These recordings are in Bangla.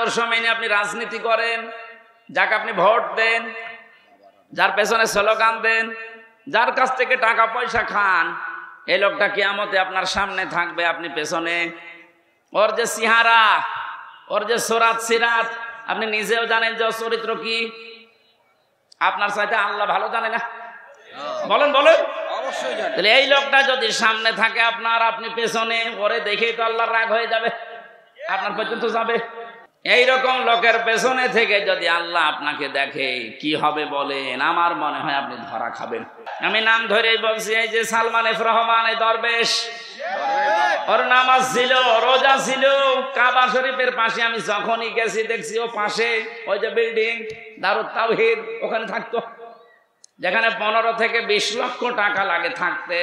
আদর্শ মেনে আপনি রাজনীতি করেন, যাকে আপনি ভোট দেন, যার পেছনে স্লোগান দেন, যার কাছ থেকে টাকা পয়সা খান, এই লোকটা কিয়ামতে আপনার সামনে থাকবে, আপনি পেছনে। ওর যে সিহারা, ওর যে সোরাত সিরাত, আপনি নিজেও জানেন যে ওর চরিত্র কি। আপনার চাইতে আল্লাহ ভালো জানে না? বলেন বলেন। তাহলে এই লোকটা যদি সামনে থাকে আপনার, আপনি পেছনে, ওরে দেখেই তো আল্লাহর রাগ হয়ে যাবে, আপনার পর্যন্ত যাবে। এইরকম লোকের পেছনে থেকে যদি আল্লাহ আপনাকে দেখে কি হবে বলেন? আমার মনে হয় আপনি ধরা খাবেন। আমি নাম ধরেই বলছি, এই যে সালমান এফ রহমান, এই দরবেশ, ওর নামাজ ছিল, রোজা ছিল, কাবা শরীফের পাশে আমি যখনই গেছি দেখছি ও পাশে ওই যে বিল্ডিং দারুত তাওহীদ, ওখানে থাকতো, যেখানে 15 থেকে 20 লক্ষ টাকা লাগে থাকতে।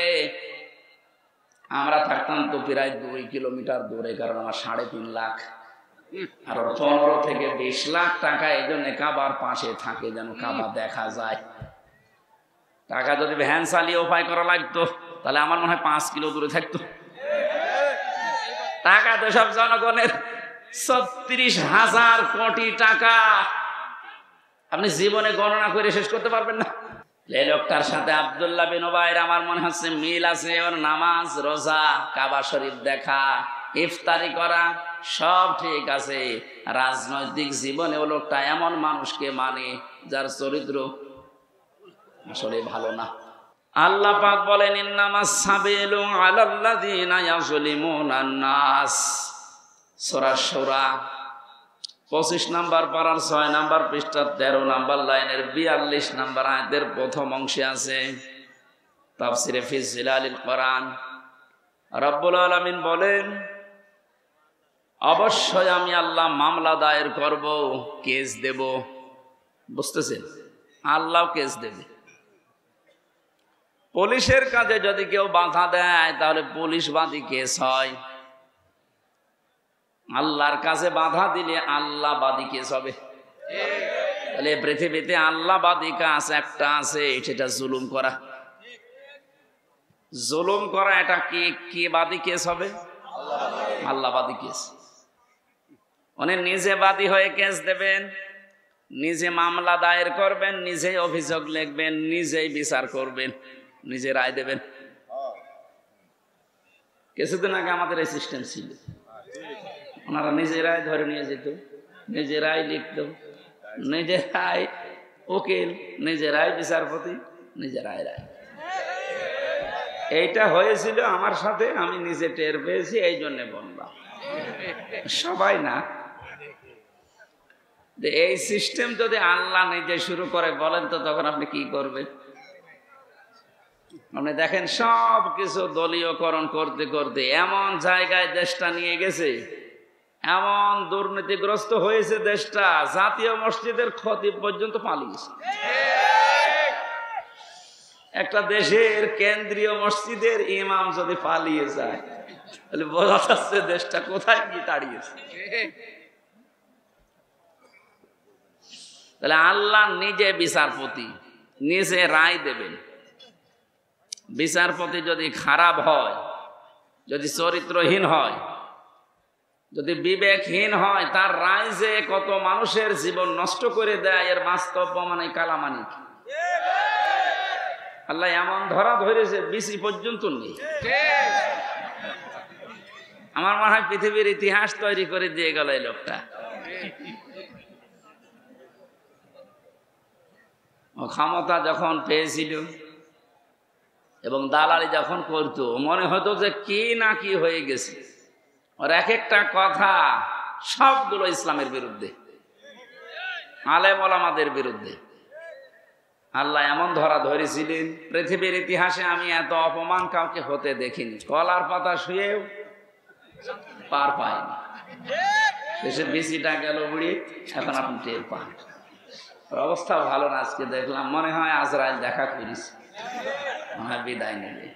আমরা থাকতাম তো প্রায় 2 কিলোমিটার দূরে, কারণ আমার 3.5 লাখ, আর 15 থেকে 20 লাখ টাকা এই জন্য কাবার পাশে থাকে, যেন কাবা দেখা যায়। টাকা যদি ভ্যান চালিয়ে উপায় করা লাগতো তাহলে আমার মনে হয় 5 কিলো দূরে থাকতো। টাকা তো সব জনগণের, 36,000 কোটি টাকা, আপনি জীবনে গণনা করে শেষ করতে পারবেন না। এই লোকটার সাথে আব্দুল্লাহ বিন উবাইর আমার মনে হচ্ছে মিল আছে। ওর নামাজ, রোজা, কাবা শরীফ দেখা, ইফতারি করা সব ঠিক আছে। রাজনৈতিক জীবনে ও লোকটা এমন মানুষকে মানে যার চরিত্র আসলে ভালো না। আল্লাহ পাক বলেন, ইন্নামাস সাবিলু আলাল্লাযিনা ইয়াযলিমুনান নাস। সূরা শূরা 25 নম্বর পারার 6 নম্বর পৃষ্ঠার 13 নম্বর লাইনের 42 নম্বর আয়াতের প্রথম অংশে আছে। তাফসিরে ফি জিলালিল কোরআন রব্বুল আলামিন বলেন, অবশ্যই আমি আল্লাহ মামলা দায়ের করব, কেস দেব। বুঝতেছেন? আল্লাহ কেস দেবে। পুলিশের কাজে যদি কেউ বাধা দেয় তাহলে পুলিশবাদী কেস হয়। আল্লাহর কাছে বাধা দিলে আল্লাহবাদী কেস হবে। তাহলে পৃথিবীতে আল্লাহবাদী কাজ একটা আছে, সেটা জুলুম করা। জুলুম করা এটা কি বাদী কেস হবে? আল্লাহবাদী কেস। উনি নিজে বাদী হয়ে কেস দেবেন, নিজে মামলা দায়ের করবেন, নিজেই অভিযোগ লিখবেন, নিজেই বিচার করবেন, নিজে রায় দেবেন। কিছুদিন আগে আমাদের এই সিস্টেম ছিল, ওনারা নিজেরাই ধরে নিয়ে যেত, নিজেরাই লিখত, নিজেরাই উকিল, নিজেরাই বিচারপতি, নিজেরাই রায়। এইটা হয়েছিল আমার সাথে, আমি নিজে টের পেয়েছি, এই জন্য বললাম। সবাই না, এই সিস্টেম যদি আল্লাহ নিজে শুরু করে বলেন তো তখন আপনি কি করবেন? আপনি দেখেন সব কিছু দলীয়করণ করতে করতে এমন জায়গায় দেশটা নিয়ে গেছে, এমন দুর্নীতিগ্রস্ত হয়েছে দেশটা, জাতীয় মসজিদের খতিব পর্যন্ত পালিয়েছে। একটা দেশের কেন্দ্রীয় মসজিদের ইমাম যদি পালিয়ে যায় তাহলে বোঝা যাচ্ছে দেশটা কোথায় কি দাঁড়িয়েছে। তাহলে আল্লাহ নিজে বিচারপতি, নিজে রায় দেবেন। বিচারপতি যদি খারাপ হয়, যদি চরিত্রহীন হয়, যদি বিবেকহীন হয়, তার রায় যে কত মানুষের জীবন নষ্ট করে দেয় এর বাস্তব প্রমাণ এই কালামানিক। আল্লাহ এমন ধরা ধরেছে বিসি পর্যন্ত নেই। আমার মনে হয় পৃথিবীর ইতিহাস তৈরি করে দিয়ে গেল এই লোকটা। ক্ষমতা যখন পেয়েছিল এবং দালালি যখন করতো, মনে হতো যে কি না কি হয়ে গেছে। আর এক একটা কথা সবগুলো ইসলামের বিরুদ্ধে, আলেম ওলামাদের বিরুদ্ধে। আল্লাহ এমন ধরা ধরেছিলেন, পৃথিবীর ইতিহাসে আমি এত অপমান কাউকে হতে দেখিনি। কলার পাতা শুয়েও পার পায়নি। শেষে বিসিটা গেল বুড়ি, এখন আপনি টের পান। অবস্থা ভালো না। আজকে দেখলাম মনে হয় আজরাইল দেখা করেছে, মনে হয় বিদায় নেবে।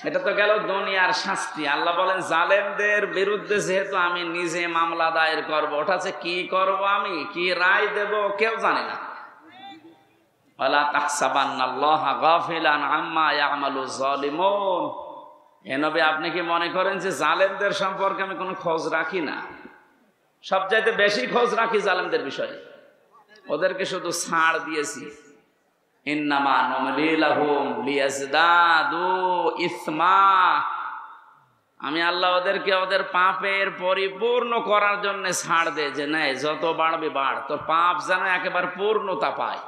এটা তো গেল দুনিয়ার শাস্তি। আল্লাহ বলেন জালেমদের বিরুদ্ধে যেহেতু আমি নিজে মামলা দায়ের করবো, ওটা যে কি করবো, আমি কি রায় দেব কেউ জানে না। ওয়ালা তাহসাবান্নাল্লাহা গাফিলান আম্মা ইয়ামালু যালিমুন। হে নবী, আপনি কি মনে করেন যে জালেমদের সম্পর্কে আমি কোনো খোঁজ রাখি না? সবচাইতে বেশি খোঁজ রাখি জালেমদের বিষয়ে, ওদেরকে শুধু ছাড় দিয়েছি। ইন্নামা নুমলি লাহুম লিয়াজদাদু ইসমা, আমি আল্লাহ ওদেরকে ওদের পাপের পরিপূর্ণ করার জন্য ছাড় দেয়, যে নাই যত বাড়বে বাড়, তোর পাপ যেন একেবারে পূর্ণতা পায়।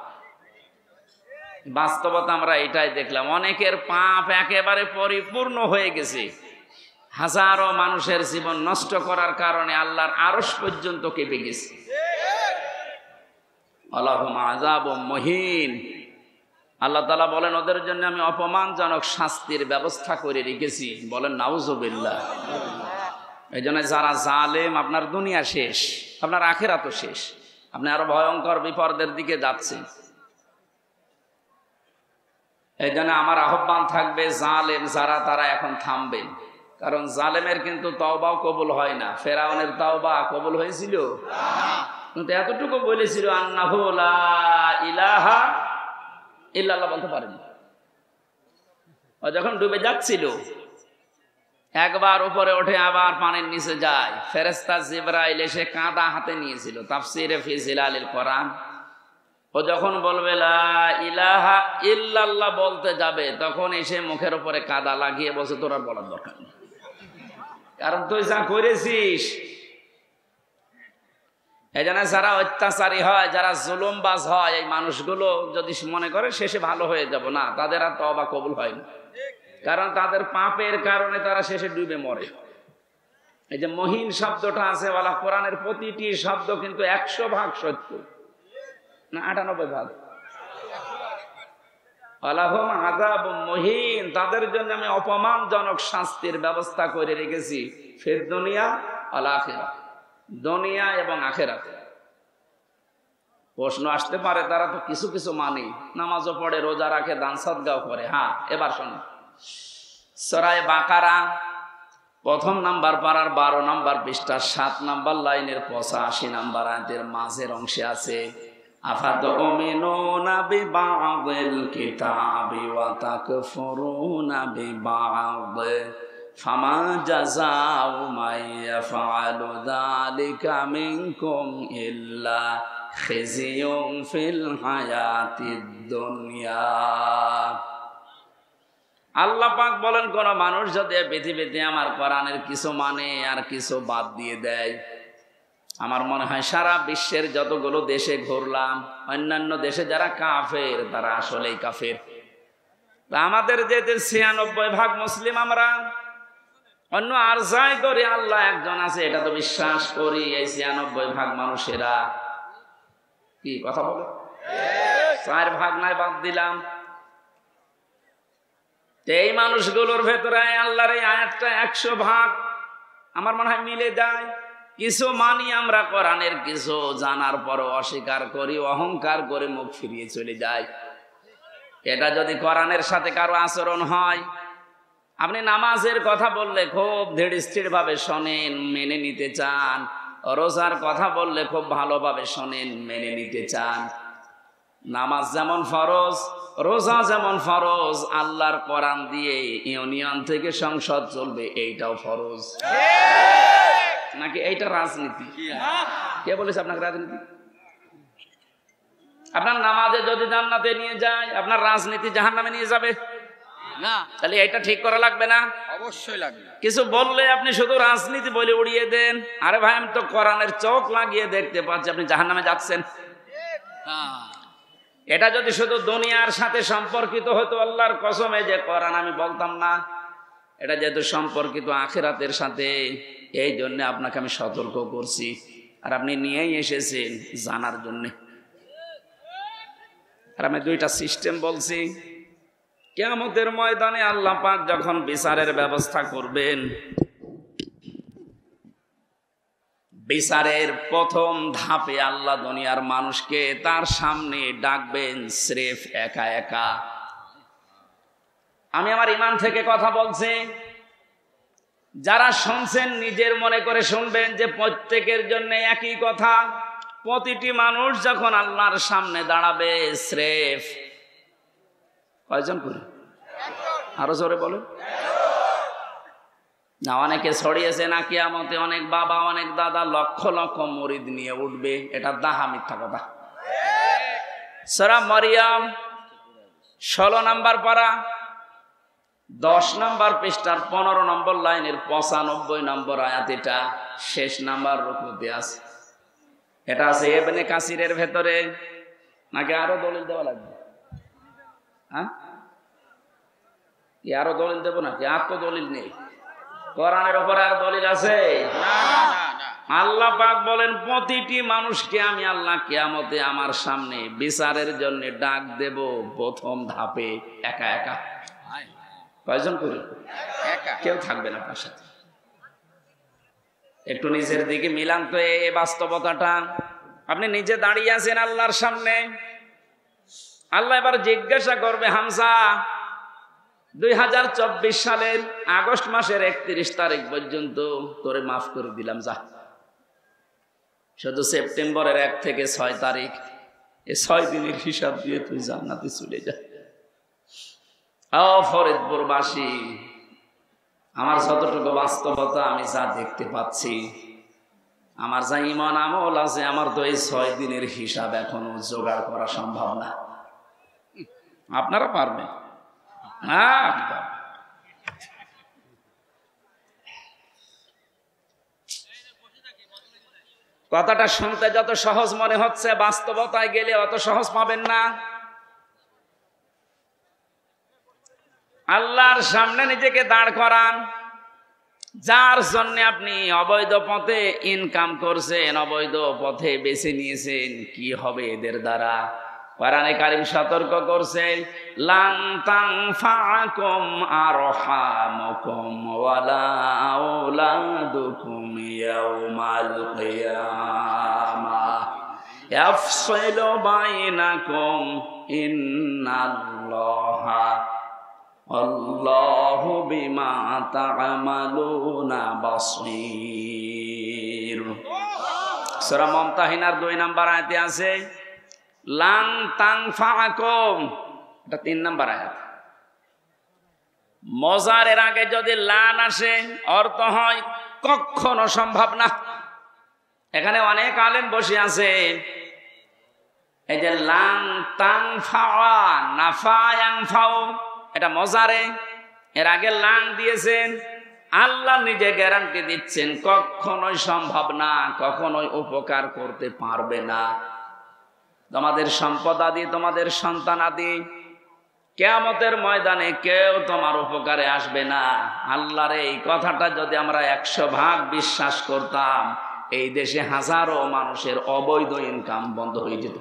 বাস্তবতা আমরা এটাই দেখলাম, অনেকের পাপ একেবারে পরিপূর্ণ হয়ে গেছে। হাজারো মানুষের জীবন নষ্ট করার কারণে আল্লাহর আরশ পর্যন্ত কেঁপে গেছে। আল্লাহুম আযাবুম মুহিন, আল্লাহ তাআলা বলেন ওদের জন্য আমি অপমানজনক শাস্তির ব্যবস্থা করে রেখেছি। বলেন নাউজুবিল্লাহ। এই জন্য যারা জালেম, আপনার দুনিয়া শেষ, আপনার আখিরাতও শেষ, আপনি আরো ভয়ঙ্কর বিপদের দিকে যাচ্ছেন। এই জন্য আমার আহ্বান থাকবে, জালেম যারা তারা এখন থামবেন, কারণ জালেমের কিন্তু তওবাও কবুল হয় না। ফেরাউনের তওবা কবুল হয়েছিল, কিন্তু এতটুকু বলেছিল আন্নাহু লা ইলাহা ইল্লাল্লাহ বলতে পারেনি। ও যখন ডুবে যাচ্ছিল, একবার উপরে ওঠে আবার পানির নিচে যায়, ফেরেশতা জিবরাইল এসে কাঁদা হাতে নিয়েছিল। তাফসীরে ফি জিলালিল কোরআন, ও যখন বলবে লা ইলাহা ইল্লাল্লাহ বলতে যাবে, তখন এসে মুখের উপরে কাদা লাগিয়ে বলছে তোর আর বলার দরকার নেই, কারণ তুই যা করেছিস। এই জন্য যারা অত্যাচারী হয়, যারা জুলুমবাজ হয়, এই মানুষগুলো যদি মনে করে শেষে ভালো হয়ে যাব, না, তাদের আর তওবা কবুল হয় না, কারণ তাদের পাপের কারণে তারা শেষে ডুবে মরে। এই যে মহিন শব্দটা আছে, ওয়ালা কোরআনের প্রতিটি শব্দ কিন্তু 100% সত্য, না 98%। আল্লাহুম আযাবুম মুহিন, তাদের জন্য আমি অপমানজনক শাস্তির ব্যবস্থা করে রেখেছি, ফিদ দুনিয়া ওয়াল আখিরাহ, দুনিয়া এবং আখিরাতে। প্রশ্ন আসতে পারে, তারা তো কিছু কিছু মানে, নামাজও পড়ে, রোজা রাখে, দান সদকাও করে। হ্যাঁ, এবার শোনো, সূরা বাকারা 1 নাম্বার পারার 12 নাম্বার পৃষ্ঠা 7 নাম্বার লাইনের 85 নাম্বার আয়াতের মাঝের অংশে আছে, আফাতুমিনুনা বিবা'দিল কিতাবি ওয়া তাকফুরুনা বিবা'দ ফামা জাযাউ মান ইয়াফআলু যালিকা মিনকুম ইল্লা খিজিয়ুন ফিল হায়াতিদ দুনিয়া। আল্লাহ পাক বলেন, কোন মানুষ যদি পৃথিবীতে আমার কোরআনের কিছু মানে আর কিছু বাদ দিয়ে দেয়, আমার মনে হয় সারা বিশ্বের যতগুলো দেশে ঘুরলাম, অন্যান্য দেশে যারা কাফের তারা আসলেই কাফের। আমাদের যে 96% মুসলিম, আমরা অন্য আর যাই করি আল্লাহ একজন আছে এটা তো বিশ্বাস করি, এই 96% মানুষেরা কি কথা বলে, 4% নাই বাদ দিলাম। এই মানুষগুলোর ভেতরে আল্লাহর এই আয়াতটা 100% আমার মনে হয় মিলে যায়। কিছু মানি আমরা কোরআনের, কিছু জানার পরও অস্বীকার করি, অহংকার করে মুখ ফিরিয়ে চলে যায়। এটা যদি কোরআনের সাথে কারো আচরণ হয়, আপনি নামাজের কথা বললে খুব ধীরস্থির ভাবে শোনেন, মেনে নিতে চান, রোজার কথা বললে খুব ভালোভাবে শোনেন, মেনে নিতে চান। নামাজ যেমন ফরজ, রোজা যেমন ফরজ, আল্লাহর কোরআন দিয়ে ইউনিয়ন থেকে সংসদ চলবে, এইটাও ফরজ। নাকি এইটা রাজনীতি? কে বলেছে আপনাকে রাজনীতি? আপনার নামাজে যদি জান্নাতে নিয়ে যায়, আপনার রাজনীতি জাহান্নামে নিয়ে যাবে না, তাহলে এটা ঠিক করা লাগবে না? অবশ্যই লাগবে। কিছু বললে আপনি শুধু রাজনীতি বলে উড়িয়ে দেন, আরে ভাই আমি তো কোরআনের চোখ লাগিয়ে দেখতে পাচ্ছি আপনি জাহান্নামে যাচ্ছেন। এটা যদি শুধু দুনিয়ার সাথে সম্পর্কিত হতো, আল্লাহর কসমে যে কোরআন আমি বলতাম না। এটা যেহেতু সম্পর্কিত আখিরাতের সাথে, এই জন্য আপনাকে আমি সতর্ক করছি, আর আপনি নিয়েই এসেছেন জানার জন্য। আর আমি 2টা সিস্টেম বলছি। কিয়ামতের ময়দানে আল্লাহ পাক যখন বিচারের ব্যবস্থা করবেন, বিচারের প্রথম ধাপে আল্লাহ দুনিয়ার মানুষকে তার সামনে ডাকবেন স্রেফ একা একা। আমি আমার ঈমান থেকে কথা বলছি, যারা শুনছেন নিজের মনে করে শুনবেন যে প্রত্যেকের জন্য একই কথা। প্রতিটি মানুষ যখন আল্লাহর সামনে দাঁড়াবে, স্রেফ কয়জন করে? আরো জোরে বলেন। না অনেকে ছড়িয়েছে না কিয়ামতে অনেক বাবা অনেক দাদা লক্ষ লক্ষ মুরিদ নিয়ে উঠবে, এটা দাহা মিথ্যা কথা। সূরা মারিয়াম 16 নম্বর পারা 10 নম্বর পৃষ্ঠার 15 নম্বর লাইনের 95 নম্বর আয়াত, এটা শেষ নাম্বার রুকুতে আছে। এটা আছে ইবনে কাসিরের ভেতরে, নাকি আরো দলিল দেওয়া লাগবে? হ্যাঁ, আরো দলিল দেবো নাকি? আর তো দলিল নেই, কোরআনের উপরে আর দলিল আছে? আল্লাহ পাক বলেন প্রতিটি মানুষকে আমি আল্লাহ কিয়ামতে আমার সামনে বিচারের জন্য ডাক দেব প্রথম ধাপে একা একা। কয়জন করে? কেউ থাকবে না আপনার সাথে। একটু নিজের দিকে মিলান তো এই বাস্তবতাটা। আপনি নিজে দাঁড়িয়ে আছেন আল্লাহর সামনে, আল্লাহ এবার জিজ্ঞাসা করবে, হামজা 2024 সালের আগস্ট মাসের 31 তারিখ পর্যন্ত তোরে মাফ করে দিলাম, যা। শুধু সেপ্টেম্বরের 1 থেকে 6 তারিখ, এই 6 দিনের হিসাব দিয়ে তুই জান্নাতে চলে যা। ও ফরিদপুরবাসী, আমার যতটুকু বাস্তবতা আমি যা দেখতে পাচ্ছি, আমার যা ঈমান আমল আছে, আমার তো এই 6 দিনের হিসাব এখনো জোগাড় করা সম্ভব না। আপনারা পারবেন? হ্যাঁ, কথাটা শুনতে যত সহজ মনে হচ্ছে, বাস্তবতায় গেলে অত সহজ পাবেন না। আল্লাহর সামনে নিজেকে দাঁড় করান, যার জন্য আপনি অবৈধ পথে ইনকাম করছেন, অবৈধ পথে বেছে নিয়েছেন, কি হবে এদের দ্বারা? কোরআনে কারীম সতর্ক করছে, লান তানফাকুম আরহামুকুম ওয়ালা আওলাদুকুম ইয়াউমাল কিয়ামাহ ইয়াফসিলু বাইনাকুম ইন্নাল্লাহা আল্লাহু বিমা তা'মালুনা বাসীর। সূরা মুমতাহিনার 2 নম্বর আয়াতে আছে লান তানফাকুম, এটা 3 নম্বর আয়াত। মজারের আগে যদি লান আসে অর্থ হয় কখনো সম্ভব না। এখানে অনেক আলেম বসে আছে, এই যে লান তানফা নাফা ইয়ানফাউ, এটা মজারে, এর আগে লান দিয়েছেন। আল্লাহ নিজে গ্যারান্টি দিচ্ছেন কখনোই সম্ভব না, কখনোই উপকার করতে পারবে না। তোমাদের সম্পদ আদি, তোমাদের সন্তান আদি, কিয়ামতের ময়দানে কেউ তোমার উপকারে আসবে না। আল্লাহর এই কথাটা যদি আমরা 100 ভাগ বিশ্বাস করতাম, এই দেশে হাজারো মানুষের অবৈধ ইনকাম বন্ধ হয়ে যেত।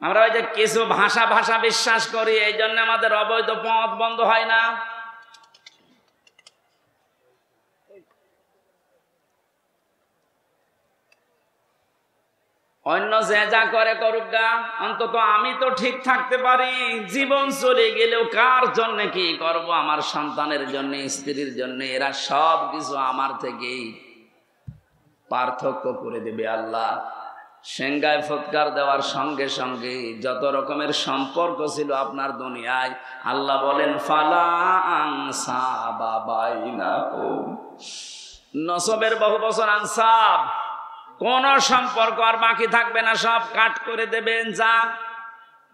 আমরা ওই যে কিছু ভাষা বিশ্বাস করি, এই জন্য আমাদের অবৈধ পথ বন্ধ হয় না। অন্য যে যা করে করুক গা, অন্তত আমি তো ঠিক থাকতে পারি। জীবন চলে গেলেও কার জন্য কি করব? আমার সন্তানের জন্য, স্ত্রীর জন্য, এরা সব কিছু আমার থেকেই পার্থক্য করে দেবে আল্লাহ। সেঙ্গায় ফুৎকার দেওয়ার সঙ্গে সঙ্গে যত রকমের সম্পর্ক ছিল আপনার দুনিয়ায়, আল্লাহ বলেন ফালা আনসাবা বাইনাকুম, নসবের বহু বছর আনসাব, কোন সম্পর্ক আর বাকি থাকবে না, সব কাট করে দেবেন। যা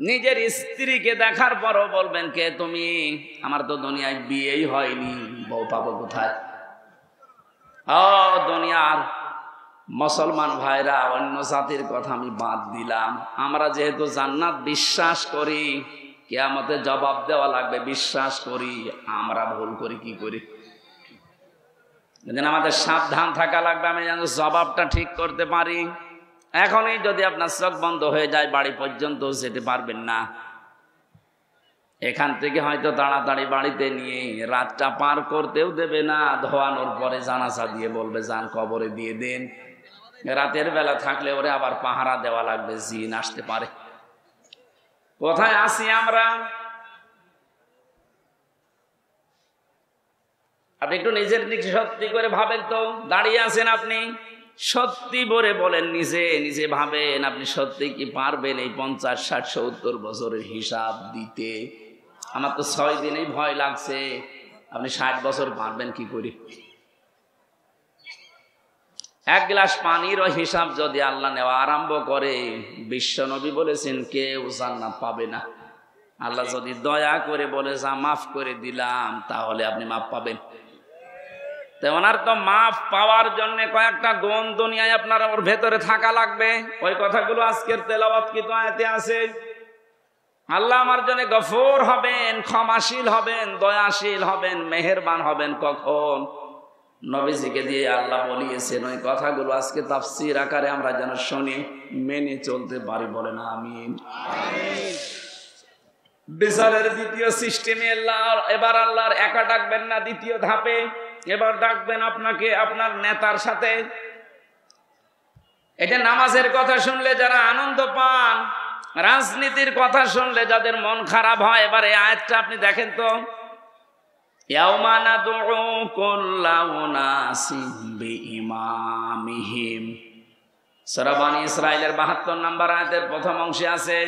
নিজের স্ত্রীকে দেখার পরও বলবেন কে তুমি? আমার তো দুনিয়ায় বিয়েই হয়নি, বউ পাবো কোথায়? ও দুনিয়ার মুসলমান ভাইরা, অন্য জাতির কথা আমি বাদ দিলাম, আমরা যেহেতু জান্নাত বিশ্বাস করি, কিয়ামতে জবাব দেওয়া লাগবে বিশ্বাস করি, আমরা ভুল করি কি করি? আমাদের সাবধান থাকা লাগবে, আমি যেন জবাবটা ঠিক করতে পারি। এখনই যদি আপনার চোখ বন্ধ হয়ে যায়, বাড়ি পর্যন্ত যেতে পারবেন না। এখান থেকে হয়তো তাড়াতাড়ি বাড়িতে নিয়ে রাতটা পার করতেও দেবে না, ধোয়ানোর পরে জানাজা দিয়ে বলবে যান কবরে দিয়ে দেন। রাতের বেলা থাকলে ওরে আবার পাহারা দেওয়া লাগবে, জিন আসতে পারে। কোথায় আছি আমরা? আপনি একটু নিজের দিকে সত্যি করে ভাবেন তো, দাঁড়িয়ে আছেন আপনি, সত্যি বলে বলেন, নিজে ভাবেন আপনি সত্যি কি পারবেন এই 50, 60, 70 বছরের হিসাব দিতে? আমার তো 6 দিনেই ভয় লাগছে। আপনি 60 বছর বাঁচবেন কি করে? এক গ্লাস পানির হিসাব যদি আল্লাহ নেওয়া আরম্ভ করে, বিশ্ব নবী বলেছেন কেউ জান্নাত পাবে না। আল্লাহ যদি দয়া করে বলে যা মাফ করে দিলাম, তাহলে আপনি মাফ পাবেন। তো ওনার তো মাফ পাওয়ার জন্য কয়েকটা গুণ দুনিয়ায় আপনার ওর ভেতরে থাকা লাগবে। ওই কথাগুলো আজকের তেলাওয়াত কি তো আয়াতে আছে। আল্লাহ আমার জন্য গফুর হবেন, ক্ষমাশীল হবেন, দয়াশীল হবেন, মেহেরবান হবেন কখন? নবীজিকে দিয়ে আল্লাহ বলিয়েছেন। ওই কথাগুলো আজকে তাফসীর আকারে আমরা যেন শুনি, মেনে চলতে পারি। বলেন আমিন। বিচারের দ্বিতীয় সিস্টেমে এবার আল্লাহর একা ডাকবেন না, দ্বিতীয় ধাপে এবার ডাকবেন আপনাকে আপনার নেতার সাথে। এটা নামাজের কথা শুনলে যারা আনন্দ পান, রাজনীতির কথা শুনলে যাদের মন খারাপ হয়, এবার এই আয়াতটা আপনি দেখেন তো। ইয়াউমা নাদউ কুল্লা উনাসিম বিইমামিহিম, সূরা বনী ইসরাঈলের ৭২ নম্বর আয়াতের প্রথম অংশে আছে।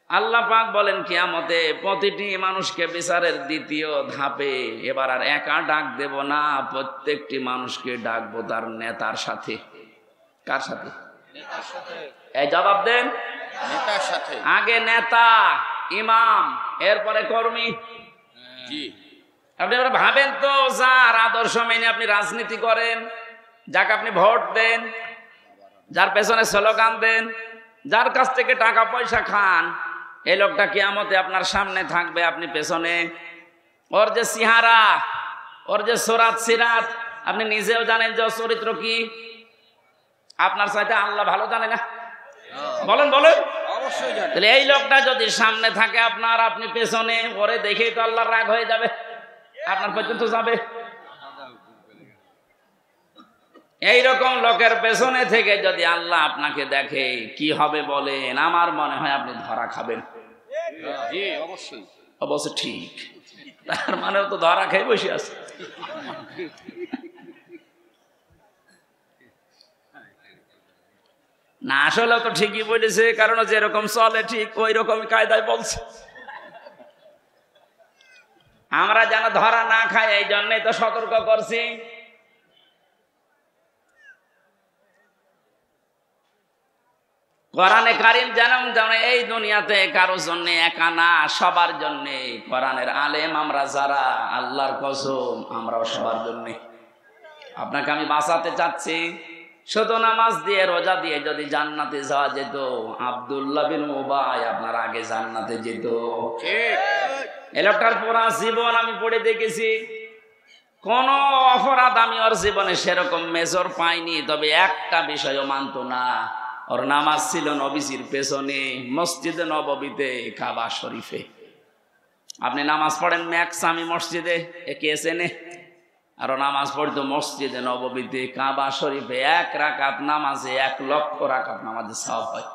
আল্লাহ পাক বলেন কিয়ামতে প্রতিটি মানুষকে বিচারের দ্বিতীয় ধাপে এবার আর একা ডাক দেব না, প্রত্যেকটি মানুষকে ডাকবো তার নেতার সাথে। কার সাথে? নেতার সাথে। এই জবাব দেন। নেতার সাথে। আগে নেতা, ইমাম, এরপরে কর্মী। জি। আপনি এবার ভাবেন তো, যার আদর্শ মেনে আপনি রাজনীতি করেন, যাকে আপনি ভোট দেন, যার পেছনে স্লোগান দেন, যার কাছ থেকে টাকা পয়সা খান, এই লোকটা কিয়ামতে আপনার সামনে থাকবে, আপনি পেছনে। ওর যে সিহারা, ওর যে সুরাত সিরাত, আপনি নিজেও জানেন যে ওর চরিত্র কি। আপনার চাইতে আল্লাহ ভালো জানে না? বলেন বলেন। অবশ্যই জানে। তাহলে এই লোকটা যদি সামনে থাকে আপনার, আপনি পেছনে, ওরে দেখেই তো আল্লাহর রাগ হয়ে যাবে, আপনার পর্যন্ত যাবে। এইরকম লোকের পেছনে থেকে যদি আল্লাহ আপনাকে দেখে, কি হবে বলেন? আমার মনে হয় আপনি ধরা খাবেন। অবশ্য ঠিক, তার মানেও তো ধরা খেয়ে বসে আছে। না, আসলে তো ঠিকই বলেছে, কারণ যেরকম চলে ঠিক ওই রকম কায়দায় বলছে। আমরা যেন ধরা না খাই, এই জন্যই তো সতর্ক করছি। কোরআনে কারীম জানান যেন এই দুনিয়াতে কারো জন্য একা না, সবার জন্য। কোরআনের আলেম আমরা যারা, আল্লাহর কসম আমরাও সবার জন্য। আপনাকে আমি বাঁচাতে চাচ্ছি। শুধু নামাজ দিয়ে রোজা দিয়ে যদি জান্নাতে যাওয়া যেত, আব্দুল্লাহ বিন উবাই আপনার আগে জান্নাতে যেত। এই লোকটার পুরা জীবন আমি পড়ে দেখেছি, কোন অপরাধ আমি ওর জীবনে সেরকম মেজর পাইনি। তবে একটা বিষয়ও মানত না, ওর নামাজ ছিল নবীজির পেছনে, মসজিদে নববীতে, কাবা শরীফে। আপনি নামাজ পড়েন ম্যাক্সামি মসজিদে, একে এসেনে, আর নামাজ পড়তো মসজিদে নববীতে, কাবা শরীফে। 1 রাকাত নামাজে 1 লক্ষ রাকাত নামাজে সওয়াব হয়।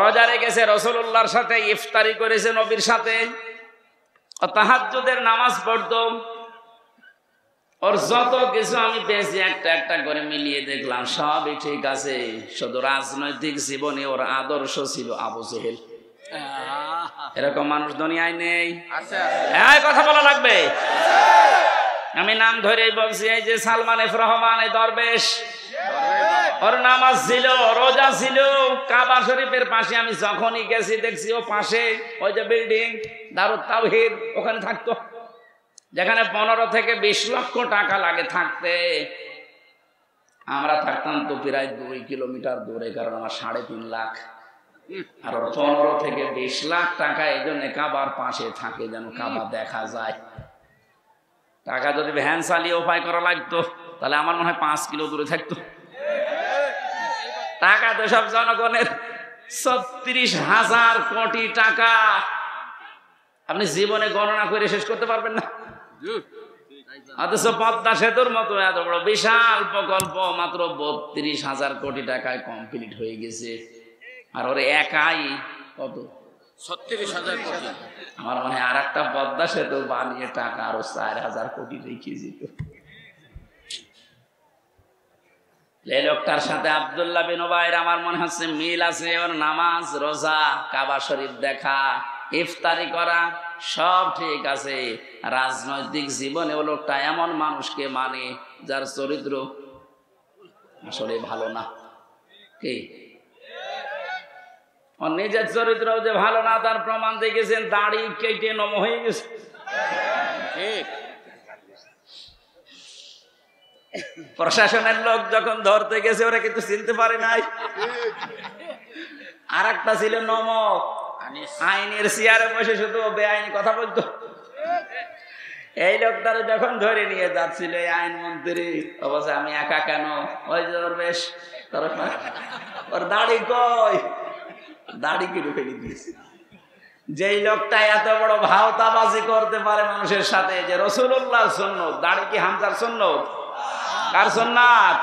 রোজা রেখেছে, রাসূলুল্লাহর সাথে ইফতারি করেছে, নবীর সাথে, তাহাজ্জুদের নামাজ পড়তো। ওর যত কিছু আমি পেয়েছি একটা একটা করে মিলিয়ে দেখলাম, সবই ঠিক আছে। শুধু রাজনৈতিক জীবনে ওর আদর্শ ছিল আবু জেহেল। এরকম মানুষ দুনিয়ায় নেই। এই কথা বলা লাগবে। আমি নাম ধরেই বলছি, এই যে সালমান এফ রহমান, এই দরবেশ, ওর নামাজ ছিল, রোজা ছিল। কাবা শরীফের পাশে আমি যখনই গেছি দেখছি ও পাশে ওই যে বিল্ডিং দারুত তাওহীদ, ওখানে থাকতো। যেখানে 15 থেকে 20 লক্ষ টাকা লাগে থাকতে, আমরা থাকতাম তো প্রায় 2 কিলোমিটার দূরে, কারণ আমার 3.5 লাখ। আর 15 থেকে 20 লাখ টাকা এই জন্য কাবার পাশে থাকে, যেন কাবা দেখা যায়। টাকা যদি ভ্যান চালিয়ে উপায় করা লাগতো, তাহলে আমার মনে হয় 5 কিলো দূরে থাকতো। টাকা তো সব জনগণের, 36,000 কোটি টাকা। আপনি জীবনে গণনা করে শেষ করতে পারবেন না। অথচ পদ্মা সেতুর মতো এত বড় বিশাল প্রকল্প মাত্র 32,000 কোটি টাকায় কমপ্লিট হয়ে গেছে। আর ওর একাই কত? 36,000 কোটি। আমার মনে হয় আর একটা পদ্মা সেতু বানিয়ে টাকা আরো 4,000 কোটি রেখে যেত। এই লোকটার সাথে আব্দুল্লাহ বিন উবাইর আমার মনে হচ্ছে মিল আছে। ওর নামাজ, রোজা, কাবা শরীফ দেখা, ইফতারি করা, সব ঠিক আছে, রাজনৈতিক জীবনে ও লোকটা এমন মানুষকে মানে যার চরিত্র আসলে ভালো না। কি ওর নিজের চরিত্র যে ভালো না তার প্রমাণ দেখেছেন, দাড়ি কেটে নম হয়ে গেছে। প্রশাসনের লোক যখন ধরতে গেছে ওরা কিন্তু চিনতে পারে নাই। আর একটা ছিল নমক, আইনের চেয়ারে বসে শুধু বেআইনি কথা বলতো। এই লোকটারে যখন ধরে নিয়ে যাচ্ছিল এই আইনমন্ত্রী, অবশ্য আমি একা কেন, ওই যে ওর বেশ ওর দাড়ি কই, দাড়ি কেটে ফেলে দিয়েছে। যেই লোকটা এত বড় ভাওতাবাজি করতে পারে মানুষের সাথে, যে রাসূলুল্লাহর সুন্নাত, দাড়ি কি হামজার সুন্নাত? কার সুন্নাত?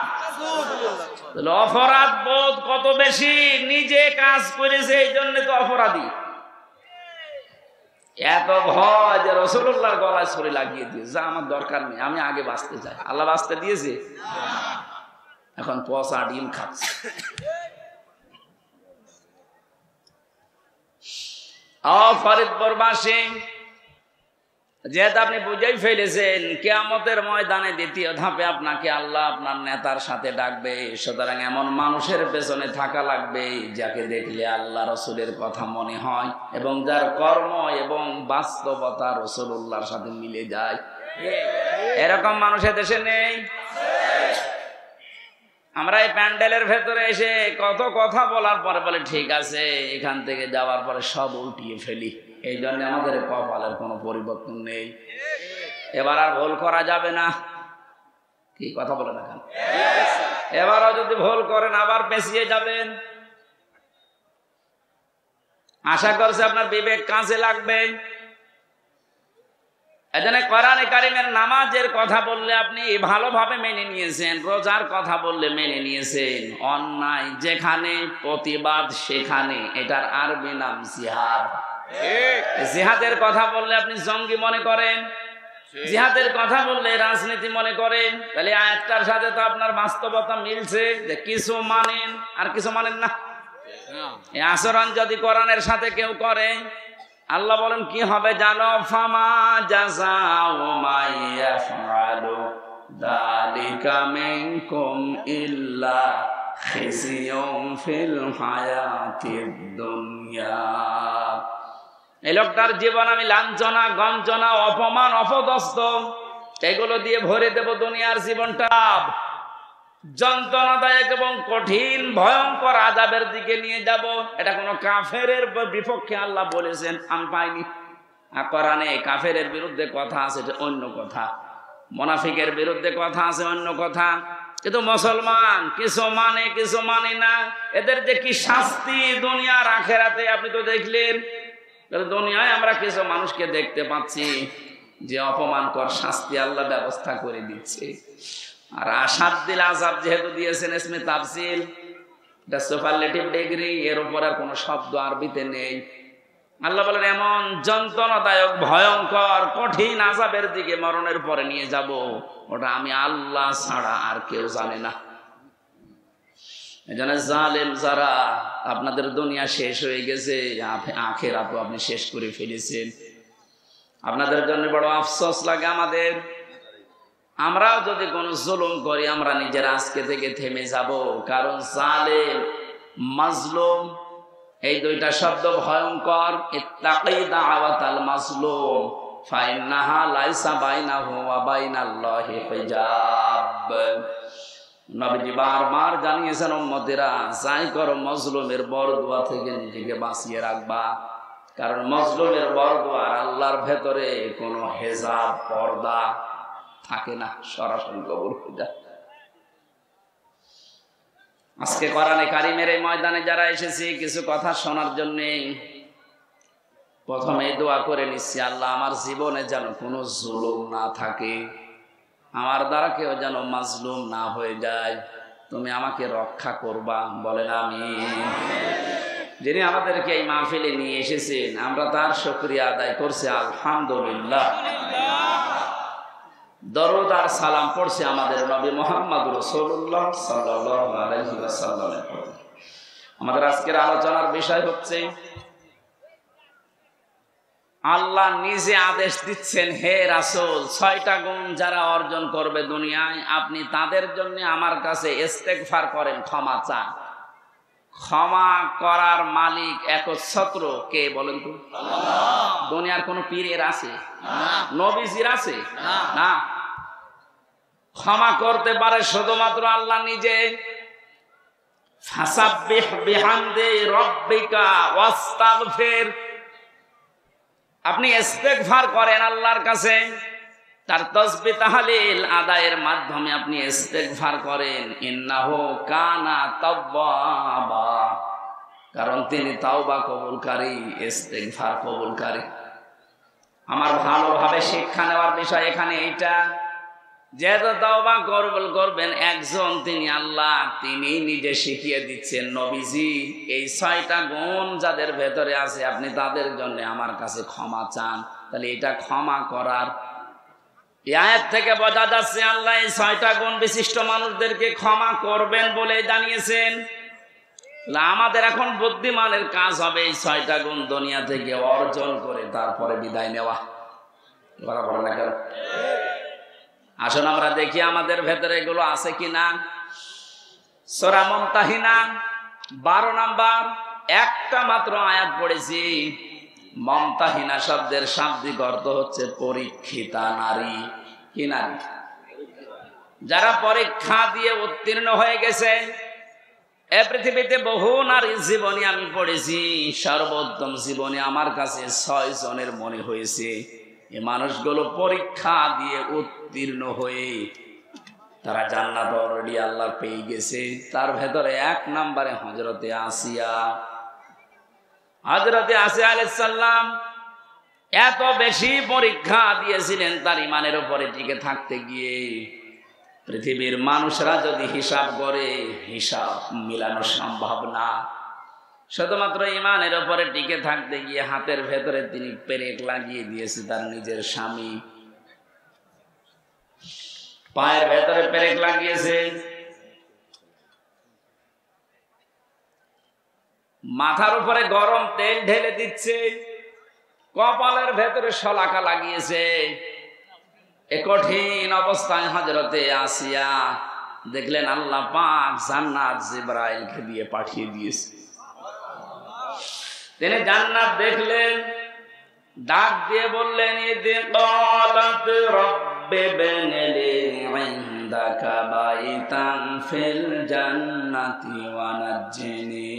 অপরাধ বোধ কত বেশি, নিজে কাজ করেছে এই জন্য তো অপরাধী। এত ভয় যে রাসূলুল্লাহর গলায় ছুরি লাগিয়ে দিয়েছে, যা আমার দরকার নেই, আমি আগে বাঁচতে চাই। আল্লাহ বাঁচতে দিয়েছে, এখন পচা ডিম খাচ্ছে। ফরিদপুরবাসী, যেহেতু আপনি বুঝেই ফেলেছেন কিয়ামতের ময়দানে দ্বিতীয় ধাপে আপনাকে আল্লাহ আপনার নেতার সাথে ডাকবে, সুতরাং এমন মানুষের পেছনে থাকা লাগবে যাকে দেখলে আল্লাহ রসুলের কথা মনে হয় এবং যার কর্ম এবং বাস্তবতা রাসূলুল্লাহর সাথে মিলে যায়। এরকম মানুষের দেশে নেই? আমরা এই প্যান্ডেলের ভেতরে এসে কত কথা বলার পরে বলে ঠিক আছে, এখান থেকে যাওয়ার পরে সব উল্টিয়ে ফেলি। এই জন্য আমাদের কপালের কোনো পরিবর্তন নেই। এবার আর ভুল করা যাবে না। কি কথা বলে না কেন? এবারও যদি ভুল করেন আবার পেছিয়ে যাবেন। আশা করছি আপনার বিবেক কাজে লাগবে। এজন্য কোরআনে কারিমের নামাজের কথা বললে আপনি ভালোভাবে মেনে নিয়েছেন, রোজার কথা বললে মেনে নিয়েছেন, অন্যায় যেখানে প্রতিবাদ সেখানে, এটার আরবি নাম জিহাদ। জিহাদের কথা বললে আপনি জঙ্গি মনে করেন, জিহাদের কথা বললে রাজনীতি মনে করেন। তাহলে আয়াতটার সাথে তো আপনার বাস্তবতা মিলছে যে কিছু মানেন আর কিছু মানেন না। এই আচরণ যদি কোরআনের সাথে কেউ করে, আল্লাহ বলেন কি হবে জানো? ফামা জাযাউ মান ইয়াফআলু যালিকা মিনকুম ইল্লা খিজিয়ুন ফিল হায়াতিদ দুনিয়া। এই লোকটার জীবন আমি লাঞ্ছনা, গঞ্জনা, অপমান, অপদস্থ এগুলো দিয়ে ভরে দেব দুনিয়ার জীবনটা। যন্ত্রণাদায়ক এবং কঠিন ভয়ঙ্কর আযাবের দিকে নিয়ে যাব। এটা কোনো কাফেরের বিপক্ষে আল্লাহ বলেছেন, আমি পাইনি। আর কোরআনে কাফেরের বিরুদ্ধে কথা আছে, এটা অন্য কথা। মুনাফিকের বিরুদ্ধে কথা আছে, অন্য কথা। কিন্তু মুসলমান কিছু মানে কিছু মানে না। এদের যে কি শাস্তি দুনিয়ার আখেরাতে আপনি তো দেখলেন। দুনিয়ায় আমরা কিছু মানুষকে দেখতে পাচ্ছি যে অপমানকর শাস্তি আল্লাহ ব্যবস্থা করে দিচ্ছে। আর আসাদ্দিল আযাব যেহেতু দিয়েছেন ইসমে তাফসীল, এটা সুপারলেটিভ ডিগ্রি, এর উপর আর কোনো শব্দ আরবিতে নেই। আল্লাহ বলেন এমন যন্ত্রণাদায়ক ভয়ঙ্কর কঠিন আযাবের দিকে মরণের পরে নিয়ে যাব, ওটা আমি আল্লাহ ছাড়া আর কেউ জানে না। এজন্য জালেম যারা, আপনাদের দুনিয়া শেষ হয়ে গেছে, আখিরাতও আপনি শেষ করে ফেলেছেন। আপনাদের জন্য বড় আফসোস লাগে আমাদের। আমরাও যদি কোনো জুলুম করি আমরা নিজেরা আজকে থেকে থেমে যাব। কারণ জালেম, মাজলুম এই দুইটা শব্দ ভয়ঙ্কর। ইত্তাকি দাওয়াতাল মাজলুম ফাইন্নাহা লাইসা বাইনাহু ওয়া বাইনাল্লাহি হিজাব। নবীজি বারবার জানিয়েছেন উম্মতেরা, যাই করো মজলুমের বরদুয়া থেকে নিজেকে বাঁচিয়ে রাখবা। কারণ মজলুমের বরদুয়া আর আল্লাহর ভেতরে কোনো হেজাব, পর্দা থাকে না, সরাসরি কবুল হয়ে যায়। আজকে কোরআনে কারিমের এই ময়দানে যারা এসেছি কিছু কথা শোনার জন্য, প্রথমে দোয়া করে নিচ্ছি, আল্লাহ আমার জীবনে যেন কোনো জুলুম না থাকে, আমার দ্বারা কেউ যেন মাজলুম না হয়ে যায়, তুমি আমাকে রক্ষা করবা। বলেন আমিন। যিনি আমাদেরকে এই মাহফিলে নিয়ে এসেছেন আমরা তার শুকরিয়া আদায় করছি, আলহামদুলিল্লাহ। দরুদ আর সালাম পড়ছে আমাদের নবী মুহাম্মদ রাসূলুল্লাহ সাল্লাল্লাহু আলাইহি ওয়াসাল্লাম। আমাদের আজকের আলোচনার বিষয় হচ্ছে আল্লাহ নিজে আদেশ দিচ্ছেন, হে রাসূল, 6টা গুণ যারা অর্জন করবে দুনিয়ায়, আপনি তাদের জন্য আমার কাছে ইস্তেগফার করেন, ক্ষমা চান। ক্ষমা করার মালিক একচ্ছত্র কে বলেন তো? দুনিয়ার কোন পীরের আছে? নবীজির আছে? না। ক্ষমা করতে পারে শুধুমাত্র আল্লাহ নিজে। ফাসাব্বিহ বিহামদি রাব্বিকা ওয়াস্তাগফির, আপনি ইস্তেগফার করেন আল্লাহর কাছে, তার তাসবিহ তাহলিল আদায়ের মাধ্যমে আপনি ইস্তেগফার করেন। ইন্নাহু কানা তাওয়াবা, কারণ তিনি তাওবা কবুলকারী, ইস্তেগফার কবুলকারী। আমার ভালোভাবে শিক্ষা নেওয়ার বিষয় এখানে এইটা, যেহেতু তাওবা কবুল করবেন একজন, তিনি আল্লাহ, তিনি নিজে শিখিয়ে দিচ্ছেন, নবীজি এই 6টা গুণ যাদের ভেতরে আছে আপনি তাদের জন্য আমার কাছে ক্ষমা চান। তাহলে এটা ক্ষমা করার, এই আয়াত থেকে বোঝা যাচ্ছে আল্লাহ এই 6টা গুণ বিশিষ্ট মানুষদেরকে ক্ষমা করবেন বলে জানিয়েছেন। আমাদের এখন বুদ্ধিমানের কাজ হবে এই 6টা গুণ দুনিয়া থেকে অর্জন করে তারপরে বিদায় নেওয়া। বরাবর না কেন? আসুন আমরা দেখি আমাদের ভেতরে এগুলো আছে কিনা। সূরা মুমতাহিনা 12 নাম্বার, একটা মাত্র আয়াত পড়েছি। মুমতাহিনা শব্দের শাব্দিক অর্থ হচ্ছে পরীক্ষিতা নারী। কি নারী? যারা পরীক্ষা দিয়ে উত্তীর্ণ হয়ে গেছে। এ পৃথিবীতে বহু নারীর জীবনী আমি পড়েছি, সর্বোত্তম জীবনী আমার কাছে 6 জনের মনে হয়েছে। এই মানুষগুলো পরীক্ষা দিয়ে উত্তীর্ণ হয়ে তারা জান্নাত অলরেডি আল্লাহ পেয়ে গেছে। তার ভেতরে 1 নম্বরে হযরতে আসিয়া। হযরতে আসিয়া আলাইহিস সালাম এত বেশি পরীক্ষা দিয়েছিলেন তার ঈমানের উপরে টিকে থাকতে গিয়ে। পৃথিবীর মানুষরা যদি হিসাব করে, হিসাব মিলানো সম্ভব না। শুধুমাত্র ঈমানের উপরে টিকে থাকতে গিয়ে হাতের ভেতরে তিনি পেরেক লাগিয়ে দিয়েছে তার নিজের স্বামী, পায়ের ভেতরে পেরেক লাগিয়েছে, মাথার উপরে গরম তেল ঢেলে দিচ্ছে, কপালের ভেতরে শলাকা লাগিয়েছে। এ কঠিন অবস্থায় হযরতে আসিয়া দেখলেন আল্লাহ পাক জান্নাত জিবরাইলকে দিয়ে পাঠিয়ে দিয়েছে। তিনি জান্নাত দেখলেন, ডাক দিয়ে বললেন, ইদি ক্বালাত রাব্বি বনিলি ইনদাকা বাইতান ফিল জান্নাতি ওয়া নাজ্জিনি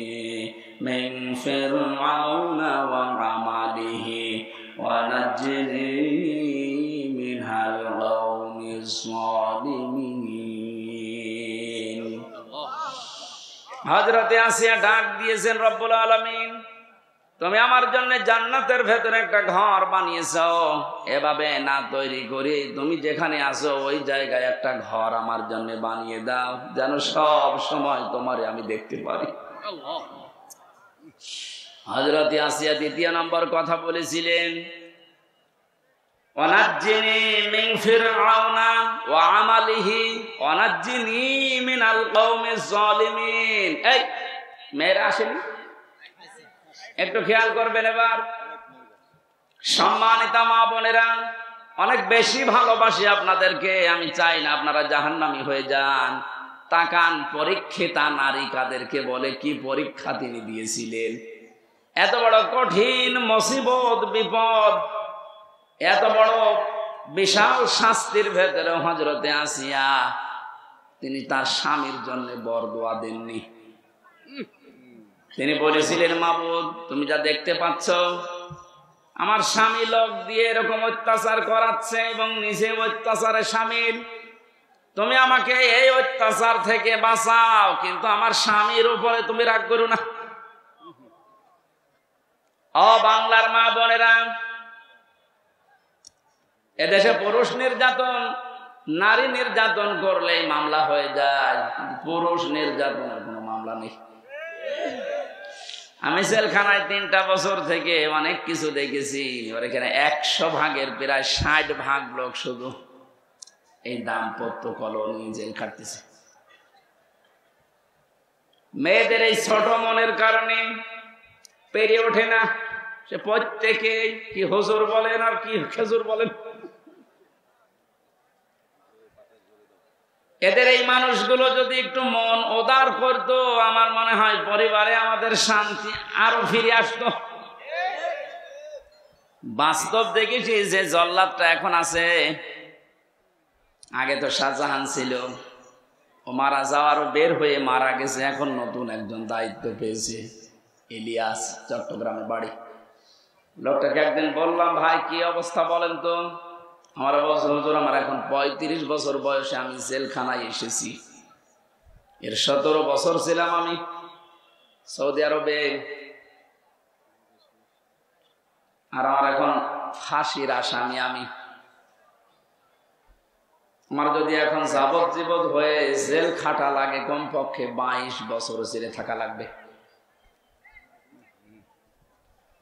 মিন ফিরআউনা ওয়া আমালিহি ওয়া নাজ্জিনি মিনাল কওমিজ যালিমিন। হযরতে আসিয়া ডাক দিয়েছেন, রব্বুল আলামিন, তুমি আমার জন্য জান্নাতের ভেতরে একটা ঘর বানিয়েছো, এভাবে না তৈরি করে তুমি যেখানে আছো ওই জায়গায় একটা ঘর আমার জন্য বানিয়ে দাও, যেন সব সময় তোমারে আমি দেখতে পারি। হযরতে আসিয়া 2 নম্বর কথা বলেছিলেন, ওয়ানাজ্জিনি মিন ফিরআউনা ওয়া আমালিহি ওয়ানাজ্জিনি মিনাল কওমিজ যালিমিন। এই মেয়েরা আসেনি? একটু খেয়াল করবেন এবার। সম্মানিতা মা বোনেরা, অনেক বেশি ভালোবাসি আপনাদেরকে, আমি চাই না আপনারা জাহান্নামী হয়ে যান। তাকান, পরীক্ষিতা নারী কাদেরকে বলে, কি পরীক্ষা তিনি দিয়েছিলেন। এত বড় কঠিন মুসিবত, বিপদ, এত বড় বিশাল শাস্তির ভেতরে হযরতে আসিয়া তিনি তার স্বামীর জন্য বরদোয়া দেননি। তিনি বলেছিলেন, মাবুদ, তুমি যা দেখতে পাচ্ছ আমার স্বামী লোক দিয়ে এরকম অত্যাচার করাচ্ছে এবং নিজে অত্যাচারে শামিল, তুমি আমাকে এই অত্যাচার থেকে বাঁচাও, কিন্তু আমার স্বামীর উপরে তুমি রাগ করো না। ও বাংলার মা বোনেরা, এদেশে পুরুষ নির্যাতন, নারী নির্যাতন করলেই মামলা হয়ে যায়, পুরুষ নির্যাতনের কোনো মামলা নেই। আমি জেলখানায় 3টা বছর থেকে অনেক কিছু দেখেছি। ওর এখানে 100 ভাগের প্রায় 60 ভাগ লোক শুধু এই দাম্পত্য কলহ জেল খাটতেছে। মেয়েদের এই ছোট মনের কারণে পেরে ওঠে না। সে প্রত্যেকে কি হুজুর বলেন আর কি খেজুর বলেন। এদের এই মানুষগুলো যদি একটু মন উদার করতো, আমার মনে হয় পরিবারে আমাদের শান্তি আরো ফিরে আসতো। বাস্তব দেখেছি যে জল্লাদটা এখন আছে, আগে তো শাহজাহান ছিল, ও মারা যাওয়ারও বের হয়ে মারা গেছে, এখন নতুন একজন দায়িত্ব পেয়েছে, ইলিয়াস, চট্টগ্রামে বাড়ি। লোকটাকে একদিন বললাম, ভাই কি অবস্থা বলেন তো? আমার বলছে, হুজুর আমার এখন 35 বছর বয়সে আমি জেলখানায় এসেছি, এর 17 বছর ছিলাম আমি সৌদি আরবে, আর আমার এখন ফাঁসির আসামি আমি। আমার যদি এখন যাবজ্জীবন হয়ে জেল খাটা লাগে, কমপক্ষে 22 বছর জেলে থাকা লাগবে।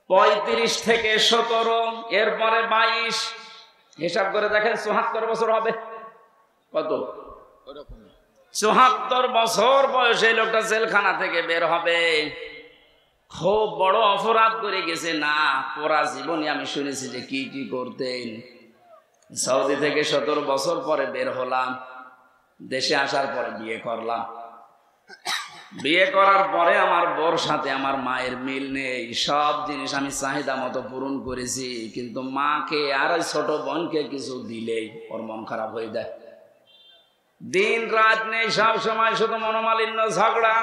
35 থেকে 17, এরপরে 22, হিসাব করে দেখেন 74 বছর হবে। কত? 74 বছর বয়সে লোকটা জেলখানা থেকে বের হবে। খুব বড় অপরাধ করে গেছে না? পুরা জীবনে আমি শুনেছি যে কি কি করতেন। সৌদি থেকে 17 বছর পরে বের হলাম, দেশে আসার পরে বিয়ে করলাম। বিয়ে করার পরে আমার বউর সাথে আমার মায়ের মিল নেই, সব জিনিস আমি চাহিদা মতো পূরণ করেছি, কিন্তু মাকে আর ওই ছোট বোনকে কিছু দিলেই ওর মন খারাপ হয়ে যায়। দিন রাত নেই, সব সময় শুধু মনোমালিন্য, ঝগড়া।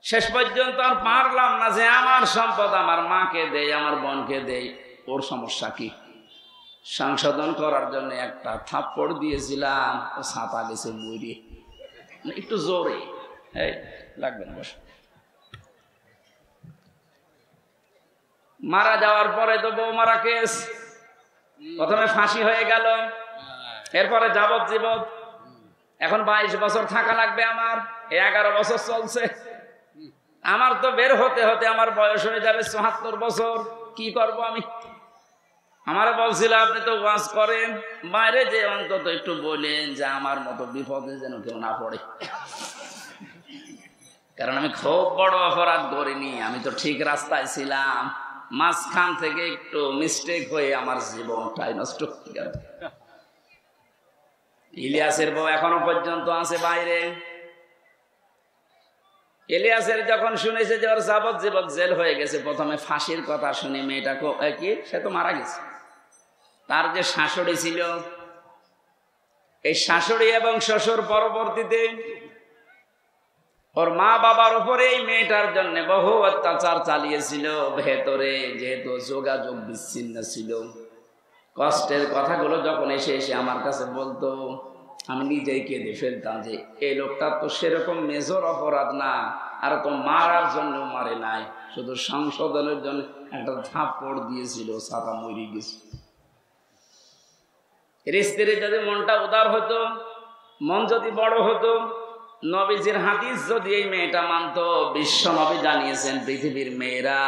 শেষ পর্যন্ত আর পারলাম না যে আমার সম্পদ আমার মাকে দেই, আমার বোনকে দেই, ওর সমস্যা কি? সংশোধন করার জন্য একটা থাপ্পড় দিয়েছিলাম, ও ছাপা গেছে মুড়ি, একটু জোরে। এই লাগবে না, বস। মারা যাওয়ার পরে তো বউ মারা কেস, প্রথমে ফাঁসি হয়ে গেল, এরপরে যাবজ্জীবন। এখন 22 বছর থাকা লাগবে আমার, 11 বছর চলছে। আমার তো বের হতে হতে আমার বয়স হয়ে যাবে 74 বছর। কি করব আমি? আমারে বলছিল, আপনি তো ওয়াজ করেন, বাইরে যে অন্তত একটু বলেন যে আমার মতো বিপদে যেন কেউ না পড়ে, কারণ আমি খুব বড় অপরাধ করিনি, আমি তো ঠিক রাস্তায় ছিলাম, মাঝখান থেকে একটু মিস্টেক হয়ে আমার জীবনটাই নষ্ট হয়ে গেল। ইলিয়াসের বউ এখনো পর্যন্ত আছে বাইরে। ইলিয়াসের যখন শুনেছে যে ওর যাবজ্জীবন জেল হয়ে গেছে, প্রথমে ফাঁসির কথা শুনে মেয়েটা কি, সে তো মারা গেছে, তার যে শাশুড়ি ছিল, এই শাশুড়ি এবং শ্বশুর পরবর্তীতে ওর মা বাবার উপরে এই মেয়েটার জন্য বহু অত্যাচার চালিয়েছিল। ভেতরে যেহেতু যোগাযোগ বিচ্ছিন্ন ছিল, কষ্টের কথাগুলো যখন এসে এসে আমার কাছে বলতো, আমি নিজেই কেঁদে ফেলতাম যে এই লোকটা তো সেরকম মেজর অপরাধ না, আর তো মারার জন্য মারে নাই, শুধু সংশোধনের জন্য একটা থাপ্পড় দিয়েছিল, ছাতা মরে গেছে। স্ত্রীর যদি মনটা উদার হতো, মন যদি বড় হতো, নবীজির হাদিস যদি এই মেয়েটা মানতো, বিশ্ব নবী জানিয়েছেন, পৃথিবীর মেয়েরা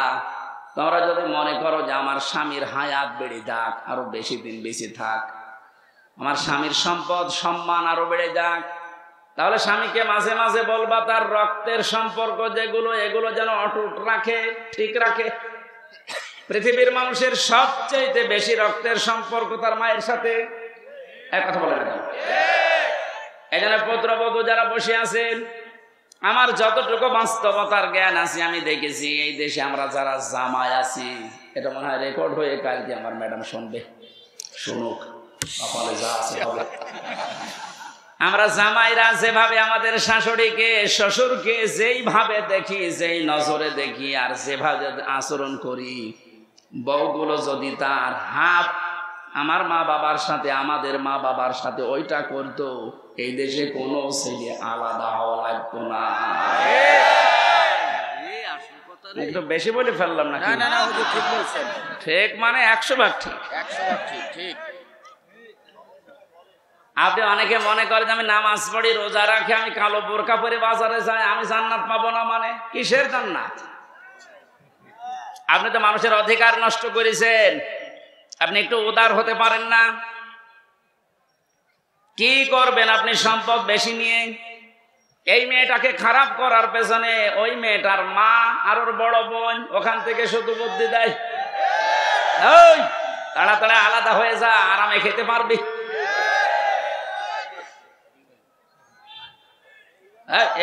তোমরা যদি মনে করো যে আমার স্বামীর হায়াত বেড়ে যাক, আরো বেশি দিন বেঁচে থাক, আমার স্বামীর সম্পদ সম্মান আরো বেড়ে যাক, তাহলে স্বামীকে মাঝে মাঝে বলবা তার রক্তের সম্পর্ক যেগুলো, এগুলো যেন অটুট রাখে, ঠিক রাখে। পৃথিবীর মানুষের সবচেয়ে বেশি রক্তের সম্পর্ক তার মায়ের সাথে। এক কথা বলে রাখি, এই জন্য পুত্রবধূ যারা বসে আছেন, আমার যতটুকু বাস্তবতার জ্ঞান আছে আমি দেখেছি, এই দেশে আমরা যারা জামাই আছি, এটা মনে হয় রেকর্ড হয়ে কালকে আমার ম্যাডাম শুনবে, শুনুক, কপালে যা আছে হবে। আমরা জামাইরা যেভাবে আমাদের শাশুড়িকে শ্বশুরকে যেইভাবে দেখি, যেই নজরে দেখি, আর যেভাবে আচরণ করি, বউগুলো যদি তার হাফ আমার মা বাবার সাথে, আমাদের মা বাবার সাথে ওইটা করতো, এই দেশে কোনো ছেলে আলাদা হওয়া লাগতো না। একটু বেশি বলে ফেললাম না? ঠিক বলছেন, ঠিক মানে 100 ভাগ ঠিক, 100 ভাগ ঠিক। আপনি অনেকে মনে করেন আমি নামাজ পড়ি, রোজা রাখি, আমি কালো বোরকা পরে বাজারে যাই, আমি জান্নাত পাবো না। মানে কিসের জান্নাত? আপনি তো মানুষের অধিকার নষ্ট করেছেন, আপনি একটু উদার হতে পারেন না? কি করবেন আপনি সম্পদ বেশি নিয়ে? এই মেয়েটাকে খারাপ করার পেছনে ওই মেয়েটার মা আর ওর বড় বোন ওখান থেকে শুধু বুদ্ধি দেয়, ওই তাড়াতাড়ি আলাদা হয়ে যা, আরামে খেতে পারবি।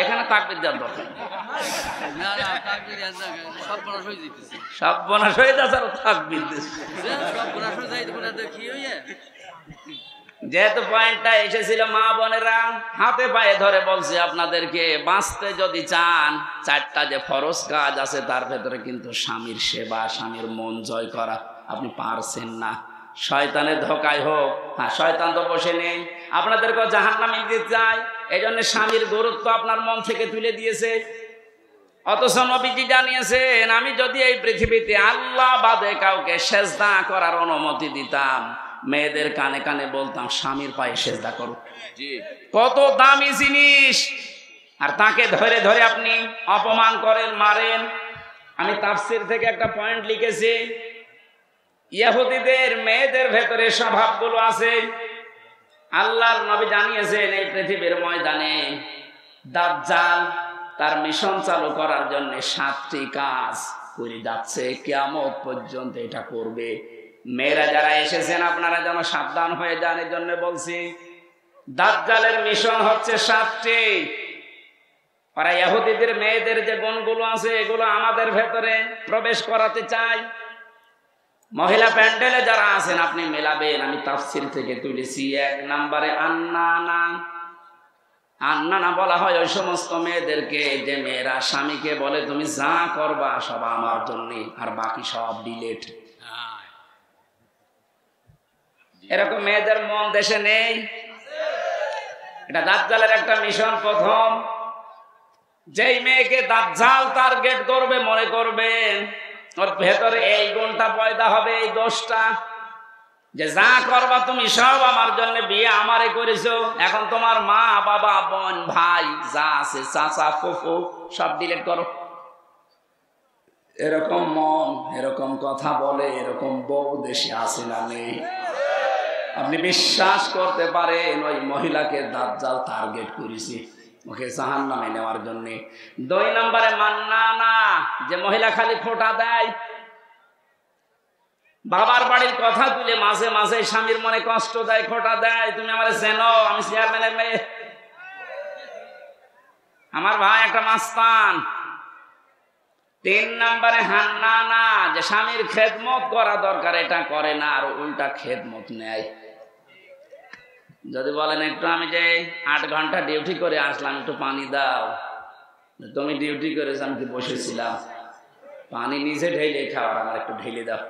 এখানে তাকবীর দেওয়ার দরকার, সর্বনাশ হয়ে যাচ্ছে আর তাকবীর দিচ্ছে। যেহেতু পয়েন্টটা এসেছিল, মা বোনেরা হাতে পায়ে ধরে বলছে আপনাদেরকে, বাঁচতে যদি চান 4টা যে ফরজ কাজ আছে তার ভেতরে কিন্তু স্বামীর সেবা, স্বামীর মন জয় করা আপনি পারছেন না। শয়তানের ধোকায় হোক, হ্যাঁ শয়তান তো বসে নেই, আপনাদেরকে জাহান্নামে দিতে চায়, এই জন্য স্বামীর গুরুত্ব আপনার মন থেকে তুলে দিয়েছে। অথচ নবীজি জানিয়েছেন, আমি যদি এই পৃথিবীতে আল্লাহ বাদে কাউকে সেজদা করার অনুমতি দিতাম, মেয়েদের কানে কানে বলতাম স্বামীর পায়ে সেজদা করো। কত দামি জিনিস, আর তাকে ধরে ধরে আপনি অপমান করেন, মারেন। আমি তাফসীর থেকে একটা পয়েন্ট লিখেছি, ইহুদিদের মেয়েদের ভেতরে স্বভাবগুলো আছে। আল্লাহর নবী জানিয়েছেন, এই পৃথিবীর ময়দানে দাজ্জাল তার মিশন চালু করার জন্য 7টি কাজ করে যাচ্ছে, কিয়ামত পর্যন্ত এটা করবে। মেয়েরা যারা এসেছেন আপনারা যেন সাবধান হয়ে যান, এই জন্য বলছি দাজ্জালের মিশন হচ্ছে 7টি। ওরা ইহুদিদের মেয়েদের যে গুণগুলো আছে এগুলো আমাদের ভেতরে প্রবেশ করাতে চায়। মহিলা প্যান্ডেলে যারা আছেন আপনি মেলাবেন, আমি তাফসীর থেকে তুলেছি। 1 নম্বরে আন্নানা। আন্নানা বলা হয় ওই সমস্ত মেয়েদেরকে যে মেয়েরা স্বামীকে বলে তুমি যা করবা সব আমার জন্য, আর বাকি সব ডিলেট। এরকম মেয়েদের মন দেশে নেই। এটা দাজ্জালের একটা মিশন। প্রথম যেই মেয়েকে দাজ্জাল টার্গেট করবে, মনে করবেন ওর ভেতরে এই গুণটা পয়দা হবে, এই দোষটা, যে যা করবা তুমি সব আমার জন্য, বিয়ে আমারে করেছো, এখন তোমার মা বাবা বোন ভাই যা আছে চাচা ফুফু সব ডিলিট করো। এরকম মন, এরকম কথা বলে, এরকম বউ দেশে আছে না নেই? আপনি বিশ্বাস করতে পারেন ওই মহিলাকে দাজ্জাল টার্গেট করেছে, ওকে জাহান্নামে নেওয়ার জন্য। 2 নম্বরে মান্নানা, যে মহিলা খালি খোঁটা দেয়, বাবার বাড়ির কথা তুলে মাঝে মাঝে স্বামীর মনে কষ্ট দেয়, খোঁটা দেয়, তুমি আমার চেনো, আমি চেয়ারম্যানের মেয়ে, আমার ভাই একটা মাস্তান। 3 নম্বরে হান্নানা, যে স্বামীর খেদমত করা দরকার এটা করে না, আর উল্টা খেদমত নেয়। যদি বলেন একটু আমি যে 8 ঘন্টা ডিউটি করে আসলাম, একটু পানি দাও, তুমি ডিউটি করেছ আমি বসেছিলাম, পানি নিজে ঢেলে খাওয়ার, আমার একটু ঢেলে দাও।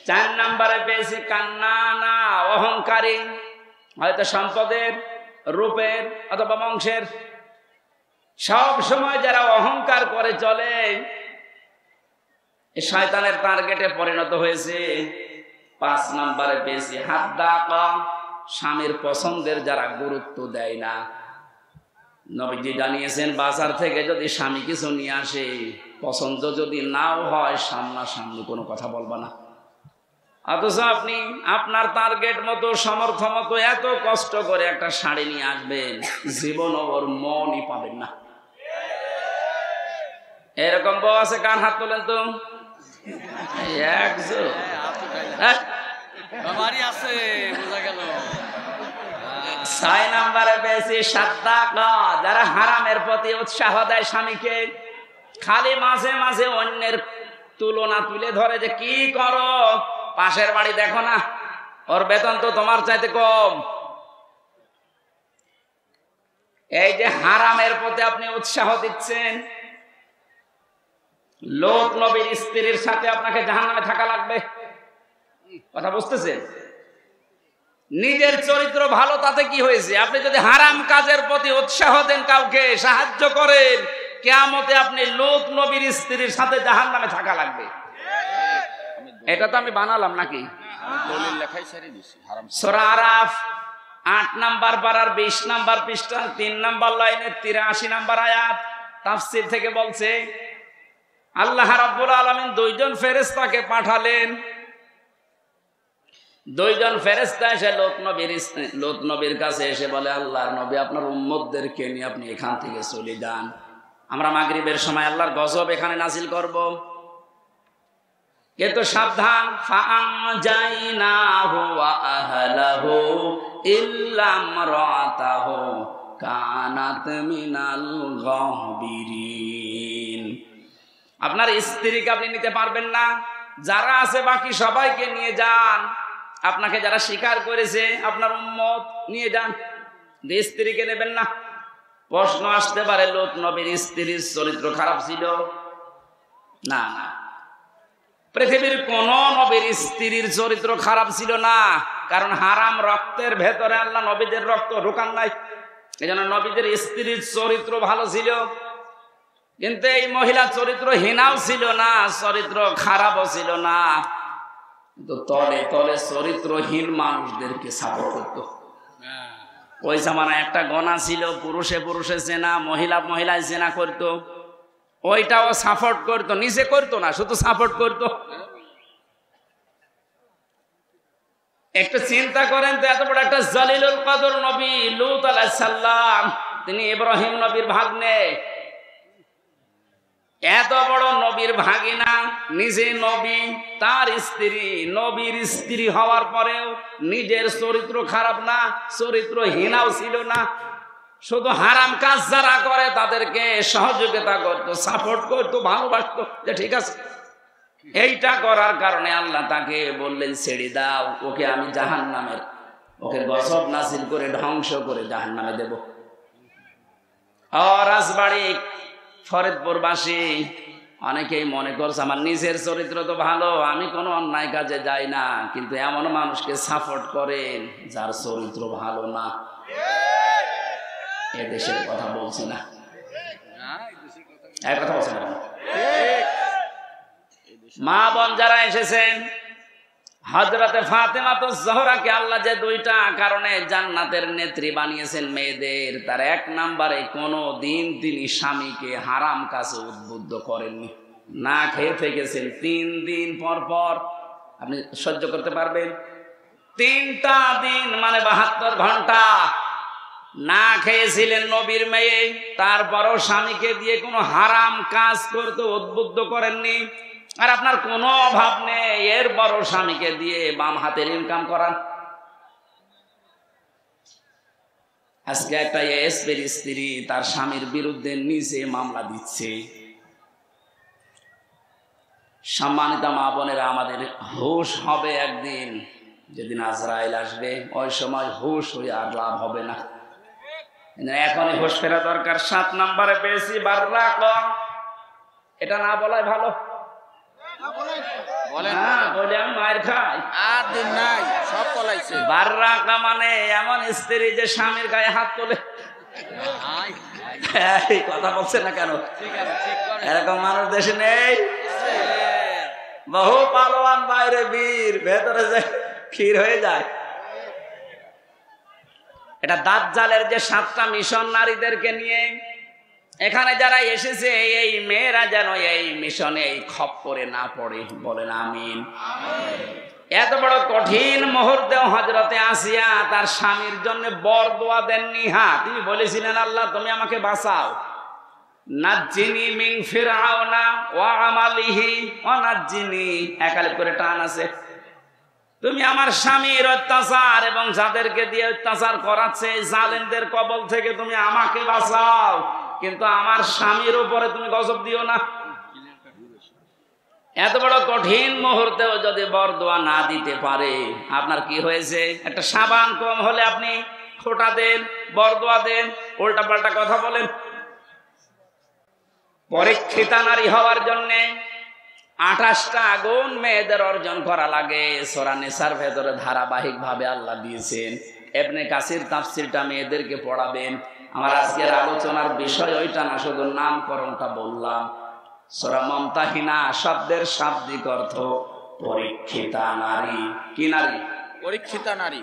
4 নম্বরে পেয়েছি কান্নানা, অহংকারী, হয়তো সম্পদের, রূপের অথবা বংশের। সব সময় যারা অহংকার করে চলে এই শয়তানের টার্গেটে পরিণত হয়েছে। 5 নম্বরে পেয়েছি হাদ্দাকা, স্বামীর পছন্দের যারা গুরুত্ব দেয় না। নবীজি জানিয়েছেন, বাজার থেকে যদি স্বামী কিছু নিয়ে আসে, পছন্দ যদি নাও হয়, সামনাসামনি কোনো কথা বলবা না। অথচ আপনি আপনার টার্গেট মতো, সমর্থ মতো এত কষ্ট করে একটা শাড়ি নিয়ে আসবেন, জীবনও ওর মনই পাবেন না। এরকম বউ আছে, কার হাত তোলেন তো? 6 নম্বরে পেয়েছি সাদ্দাকা, যারা হারামের প্রতি উৎসাহ দেয় স্বামীকে, খালি মাঝে মাঝে অন্যের তুলনা তুলে ধরে, যে কি করো, পাশের বাড়ি দেখো না, ওর বেতন তো তোমার চাইতে কম। এই যে হারামের প্রতি আপনি উৎসাহ দিচ্ছেন, লোক নবীর স্ত্রীর সাথে আপনাকে জাহান্নামে থাকা লাগবে। কথা বুঝতেছেন? নিজের চরিত্র ভালো তাতে কি হয়েছে? আপনি যদি হারাম কাজের প্রতি উৎসাহ দেন, কাউকে সাহায্য করেন, কিয়ামতে আপনি লোক নবীর স্ত্রীর সাথে জাহান্নামে থাকা লাগবে। এটা তো আমি বানালাম নাকি? সূরা আরাফ 8 নম্বর পারার 20 নম্বর পৃষ্ঠা 3 নম্বর লাইনের 83 নম্বর আয়াত তাফসীর থেকে বলছে, আল্লাহ রাব্বুল আলামিন 2 জন ফেরেশতাকে পাঠালেন, দুইজন ফেরেশতা এসে লূত নবীর কাছে এসে বলে, আল্লাহর নবী আপনার উম্মতদেরকে নিয়ে আপনি এখান থেকে চলে যান, আমরা মাগরিবের সময় আল্লাহর গজব এখানে নাজিল করব। কিন্তু সাবধান, ফাআনজাইনাহু ওয়া আহলাহু ইল্লা ইমরাতাহু কানাত মিনাল গাবিরিন। আপনার স্ত্রীকে আপনি নিতে পারবেন না, যারা আছে বাকি সবাইকে নিয়ে যান। আপনাকে যারা স্বীকার করেছে আপনার উম্মত, নিয়ে যান, স্ত্রীকে নেবেন না। প্রশ্ন আসতে পারে, লূত নবীর স্ত্রীর চরিত্র খারাপ ছিল? না, পৃথিবীর কোন নবীর স্ত্রীর চরিত্র খারাপ ছিল না, কারণ হারাম রক্তের ভেতরে আল্লাহ নবীদের রক্ত ঢোকান নাই। এই জন্য নবীদের স্ত্রীর চরিত্র ভালো ছিল। কিন্তু এই মহিলা চরিত্রহীনাও ছিল না, চরিত্র খারাপও ছিল না, কিন্তু তলে তলে চরিত্রহীন মানুষদেরকে সাপোর্ট করতো। ওই জামানায় একটা গণা ছিল, পুরুষে পুরুষে চেনা, মহিলা মহিলায় চেনা করতো, ওইটাও সাপোর্ট করতো, নিচে করতো না, শুধু সাপোর্ট করতো। একটু চিন্তা করেন তো, এত বড় একটা জলিলুল কদর নবী লূত আলাইহিস সালাম, তিনি ইব্রাহিম নবীর ভাগ্নে, এত বড় নবীর ভাগিনা, নিজে নবী, তার স্ত্রী নবীর স্ত্রী হওয়ার পরেও নিজের চরিত্র খারাপ না, চরিত্রহীনাও ছিল না, শুধু হারাম কাজ যারা করে তাদেরকে সহযোগিতা করতো, সাপোর্ট করতো, ভালোবাসতো, যে ঠিক আছে। এইটা করার কারণে আল্লাহ তাকে বললেন, ছেড়ে দাও, ওকে আমি জাহান্নামের, ওকে গজব নাজিল করে ধ্বংস করে জাহান্নামে দেব। রাজবাড়ি ফরিদপুরবাসী অনেকেই মনে করছে আমার নিজের চরিত্র তো ভালো, আমি কোনো অন্যায় কাজে যাই না, কিন্তু এমন মানুষকে সাপোর্ট করেন যার চরিত্র ভালো না। এ দেশের কথা বলছি না, এক কথা বলছি না। মা বোন যারা এসেছেন, হযরতে ফাতেমাতুজ জোহরাকে আল্লাহ যে দুইটা কারণে জান্নাতের নেত্রী বানিয়েছেন মেয়েদের, তার এক নম্বরে কোনো দিন তিনি স্বামীকে হারাম কাজে উদ্বুদ্ধ করেননি। না খেয়ে থেকেছেন 3 দিন পর পর, আপনি সহ্য করতে পারবেন? 3টা দিন মানে 72 ঘন্টা না খেয়েছিলেন নবীর মেয়ে, তারপরও স্বামীকে দিয়ে কোনো হারাম কাজ করতে উদ্বুদ্ধ করেননি। আর আপনার কোনো অভাব নেই, এরপরও স্বামীকে দিয়ে বাম হাতের ইনকাম করান। আজকে একটা এসপির স্ত্রী তার স্বামীর বিরুদ্ধে নিজে মামলা দিচ্ছে। সম্মানিত মা বোনেরা, আমাদের হুঁশ হবে একদিন, যেদিন আজরাইল আসবে, ওই সময় হুঁশ হয়ে আর লাভ হবে না। এখনই হুঁশ ফেরা দরকার। 7 নম্বরে পেয়েছি বাররাক, এটা না বলাই ভালো। বলে আমি মায়ের খাই আর দিন নাই, সব পলাইছে। বাররাকা মানে এমন স্ত্রী যে স্বামীর গায়ে হাত তোলে। কথা বলছে না কেন? এরকম মানুষ দেশে নেই? বহু পালোয়ান বাইরে বীর, ভেতরে যে ক্ষীর হয়ে যায়। এটা দাজ্জালের যে 7টা মিশন নারীদেরকে নিয়ে, এখানে যারা এসেছে এই মেয়েরা যেন এই মিশনে এই খপ্পরে না পড়ে, বলেন আমিন। এত বড় কঠিন মুহূর্তেও হযরতে আসিয়া তার স্বামীর জন্য বরদোয়া দেননি। হ্যাঁ, তিনি বলেছিলেন, আল্লাহ তুমি আমাকে বাঁচাও, নাজ্জিনি মিন ফিরআউনা ওয়া আমালিহি ওয়া নাজ্জিনি, একালে করে টান আছে, তুমি আমার স্বামীর অত্যাচার এবং যাদেরকে দিয়ে অত্যাচার করাচ্ছে জালেমদের কবল থেকে তুমি আমাকে বাঁচাও, কিন্তু আমার স্বামীর উপরে তুমি গজব দিও না। এত বড় কঠিন মুহূর্তেও যদি বরদোয়া না দিতে পারে, আপনার কি হয়েছে? একটা সাবান কম হলে আপনি খোঁটা দেন, বরদোয়া দেন, উল্টা পাল্টা কথা বলেন। পরীক্ষিতা নারী হওয়ার জন্য 28টা গুণ মেয়েদের অর্জন করা লাগে। সূরা নিসার ভেতরে ধারাবাহিক ভাবে আল্লাহ দিয়েছেন। ইবনে কাসির তাফসীরটা মেয়েদেরকে পড়াবেন। আমার আজকের আলোচনার বিষয় ওইটা না, শুধু নামকরণটা বললাম। সূরা মুমতাহিনা শব্দের শাব্দিক অর্থ পরীক্ষিতা নারী। কি নারী? পরীক্ষিতা নারী।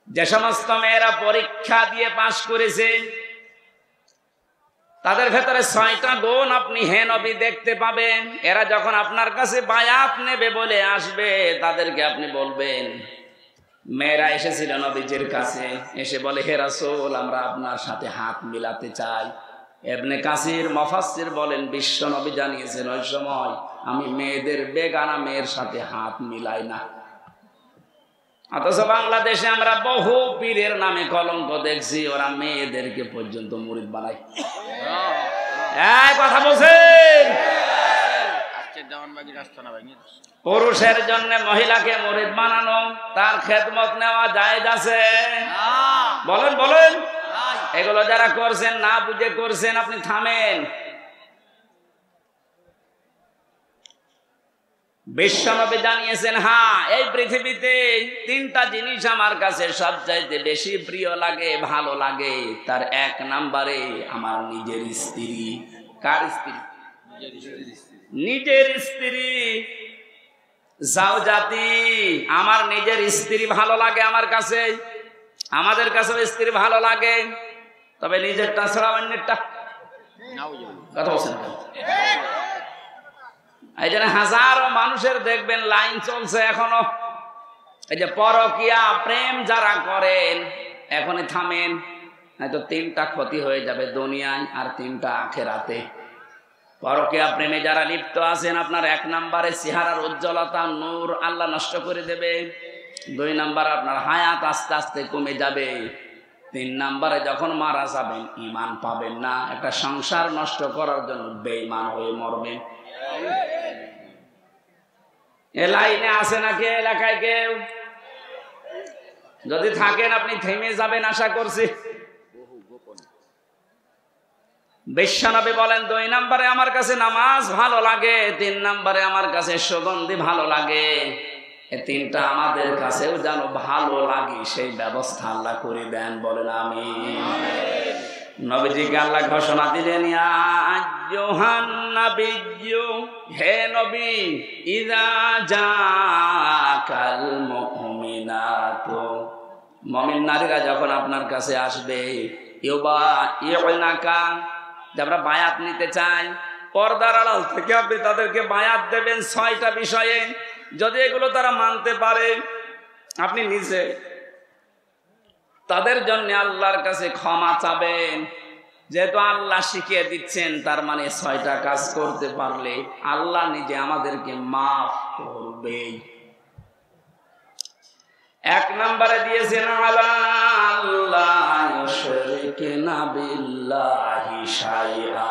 যে সমস্ত মেয়েরা পরীক্ষা দিয়ে পাশ করেছে, তাদের ভেতরে 6টা গুণ আপনি হে নবী দেখতে পাবেন। এরা যখন আপনার কাছে বায়াত নেবে বলে আসবে, তাদেরকে আপনি বলবেন, মেয়েরা এসেছিল নবীজির কাছে, এসে বলে, হে রাসূল, আমরা আপনার সাথে হাত মিলাতে চাই। ইবনে কাসির মুফাসসির বলেন, বিশ্ব নবী জানিয়েছেন ওই সময় আমি মেয়েদের বেগানা মেয়ের সাথে হাত মিলাই না। অথচ বাংলাদেশে আমরা বহু পীরের নামে কলঙ্ক দেখছি, ওরা মেয়েদেরকে পর্যন্ত মুরিদ বানায়। কথা বলছেন, পুরুষের জন্য মহিলাকে মুরিদ বানানো, তার খেদমত নেওয়া জায়েজ আছে? বলেন বলেন। এগুলো যারা করছেন না বুঝে করছেন, আপনি থামেন। বিশ্বনবী জানিয়েছেন, হ্যাঁ, এই পৃথিবীতে তিনটা জিনিস আমার কাছে সবচাইতে বেশি প্রিয় লাগে, ভালো লাগে। তার এক নম্বরে আমার নিজের স্ত্রী। কার স্ত্রী? নিজের স্ত্রী। জাওজাতি, আমার নিজের স্ত্রী ভালো লাগে আমার কাছে। আমাদের কাছেও স্ত্রী ভালো লাগে, তবে নিজেরটা ছাড়া অন্যেরটা। কথা বলছেন। এই জন্য হাজারো মানুষের দেখবেন লাইন চলছে এখনো। এই যে পরকিয়া প্রেম যারা করেন, এখনই থামেন, হয়তো তিনটা ক্ষতি হয়ে যাবে দুনিয়ায় আর তিনটা আখিরাতে। পরকিয়া প্রেমে যারা লিপ্ত আছেন, আপনার এক নম্বরে চেহারার উজ্জ্বলতা নূর আল্লাহ নষ্ট করে দেবে। দুই নম্বরে আপনার হায়াত আস্তে আস্তে কমে যাবে। তিন নম্বরে যখন মারা যাবেন ঈমান পাবেন না। একটা সংসার নষ্ট করার জন্য বেঈমান হয়ে মরবেন। এ লাইনে আছে নাকি এলাকায় কেউ? যদি থাকেন আপনি থেমে যাবেন আশা করছি। বিশ্বনবী বলেন, দুই নম্বরে আমার কাছে নামাজ ভালো লাগে, তিন নম্বরে আমার কাছে সুগন্ধি ভালো লাগে। এই তিনটা আমাদের কাছেও যেন ভালো লাগে, সেই ব্যবস্থা আল্লাহ করে দেন। বলেন আমিন। নবীজিকে আল্লাহ ঘোষণা দিলেন, ইয়া আইয়ুহান নাবিয়্যু, হে নবী, ইযা জাকাল মুমিনাতু, মুমিন নারীরা যখন আপনার কাছে আসবে, ইউবাইউনাকা, যে আমরা বায়াত নিতে চাই, পর্দার আড়াল থেকে আপনি তাদেরকে বায়াত দেবেন 6টা বিষয়ে। যদি এগুলো তারা মানতে পারে, আপনি নিজে তাদের জন্য আল্লাহর কাছে ক্ষমা চাবেন। যেহেতু আল্লাহ শিখিয়ে দিচ্ছেন, তার মানে 6টা কাজ করতে পারলে আল্লাহ নিজে আমাদেরকে মাফ করবে। এক নম্বরে দিয়েছেন, আলা আল্লাহ ইউশরিকুনা বিল্লাহি শাইআ।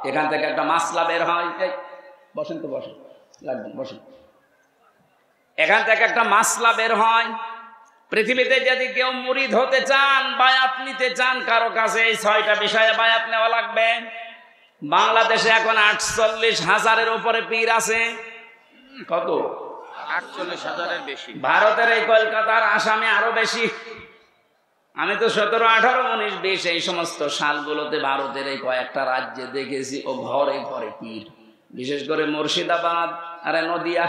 এখান থেকে একটা মাসলা বের হয়। বসেন তো, বসেন, লাগবেন, বসেন। এখান থেকে একটা মাসলা বের হয়, পৃথিবীতে যদি কেউ মুরিদ হতে চান, বায়াত নিতে চান কারো কাছে, এই 6টা বিষয়ে বায়াত নেওয়া লাগবে। বাংলাদেশে এখন 48,000-এর উপরে পীর আছে। কত? 48,000-এর বেশি। ভারতের এই কলকাতার, আসামে আরো বেশি। আমি তো 17, 18, 19, 20 এই সমস্ত সালগুলোতে ভারতের এই কয়েকটা রাজ্যে দেখেছি, ও ঘরে ঘরে পীর। বিশেষ করে মুর্শিদাবাদ, আরে নদিয়া,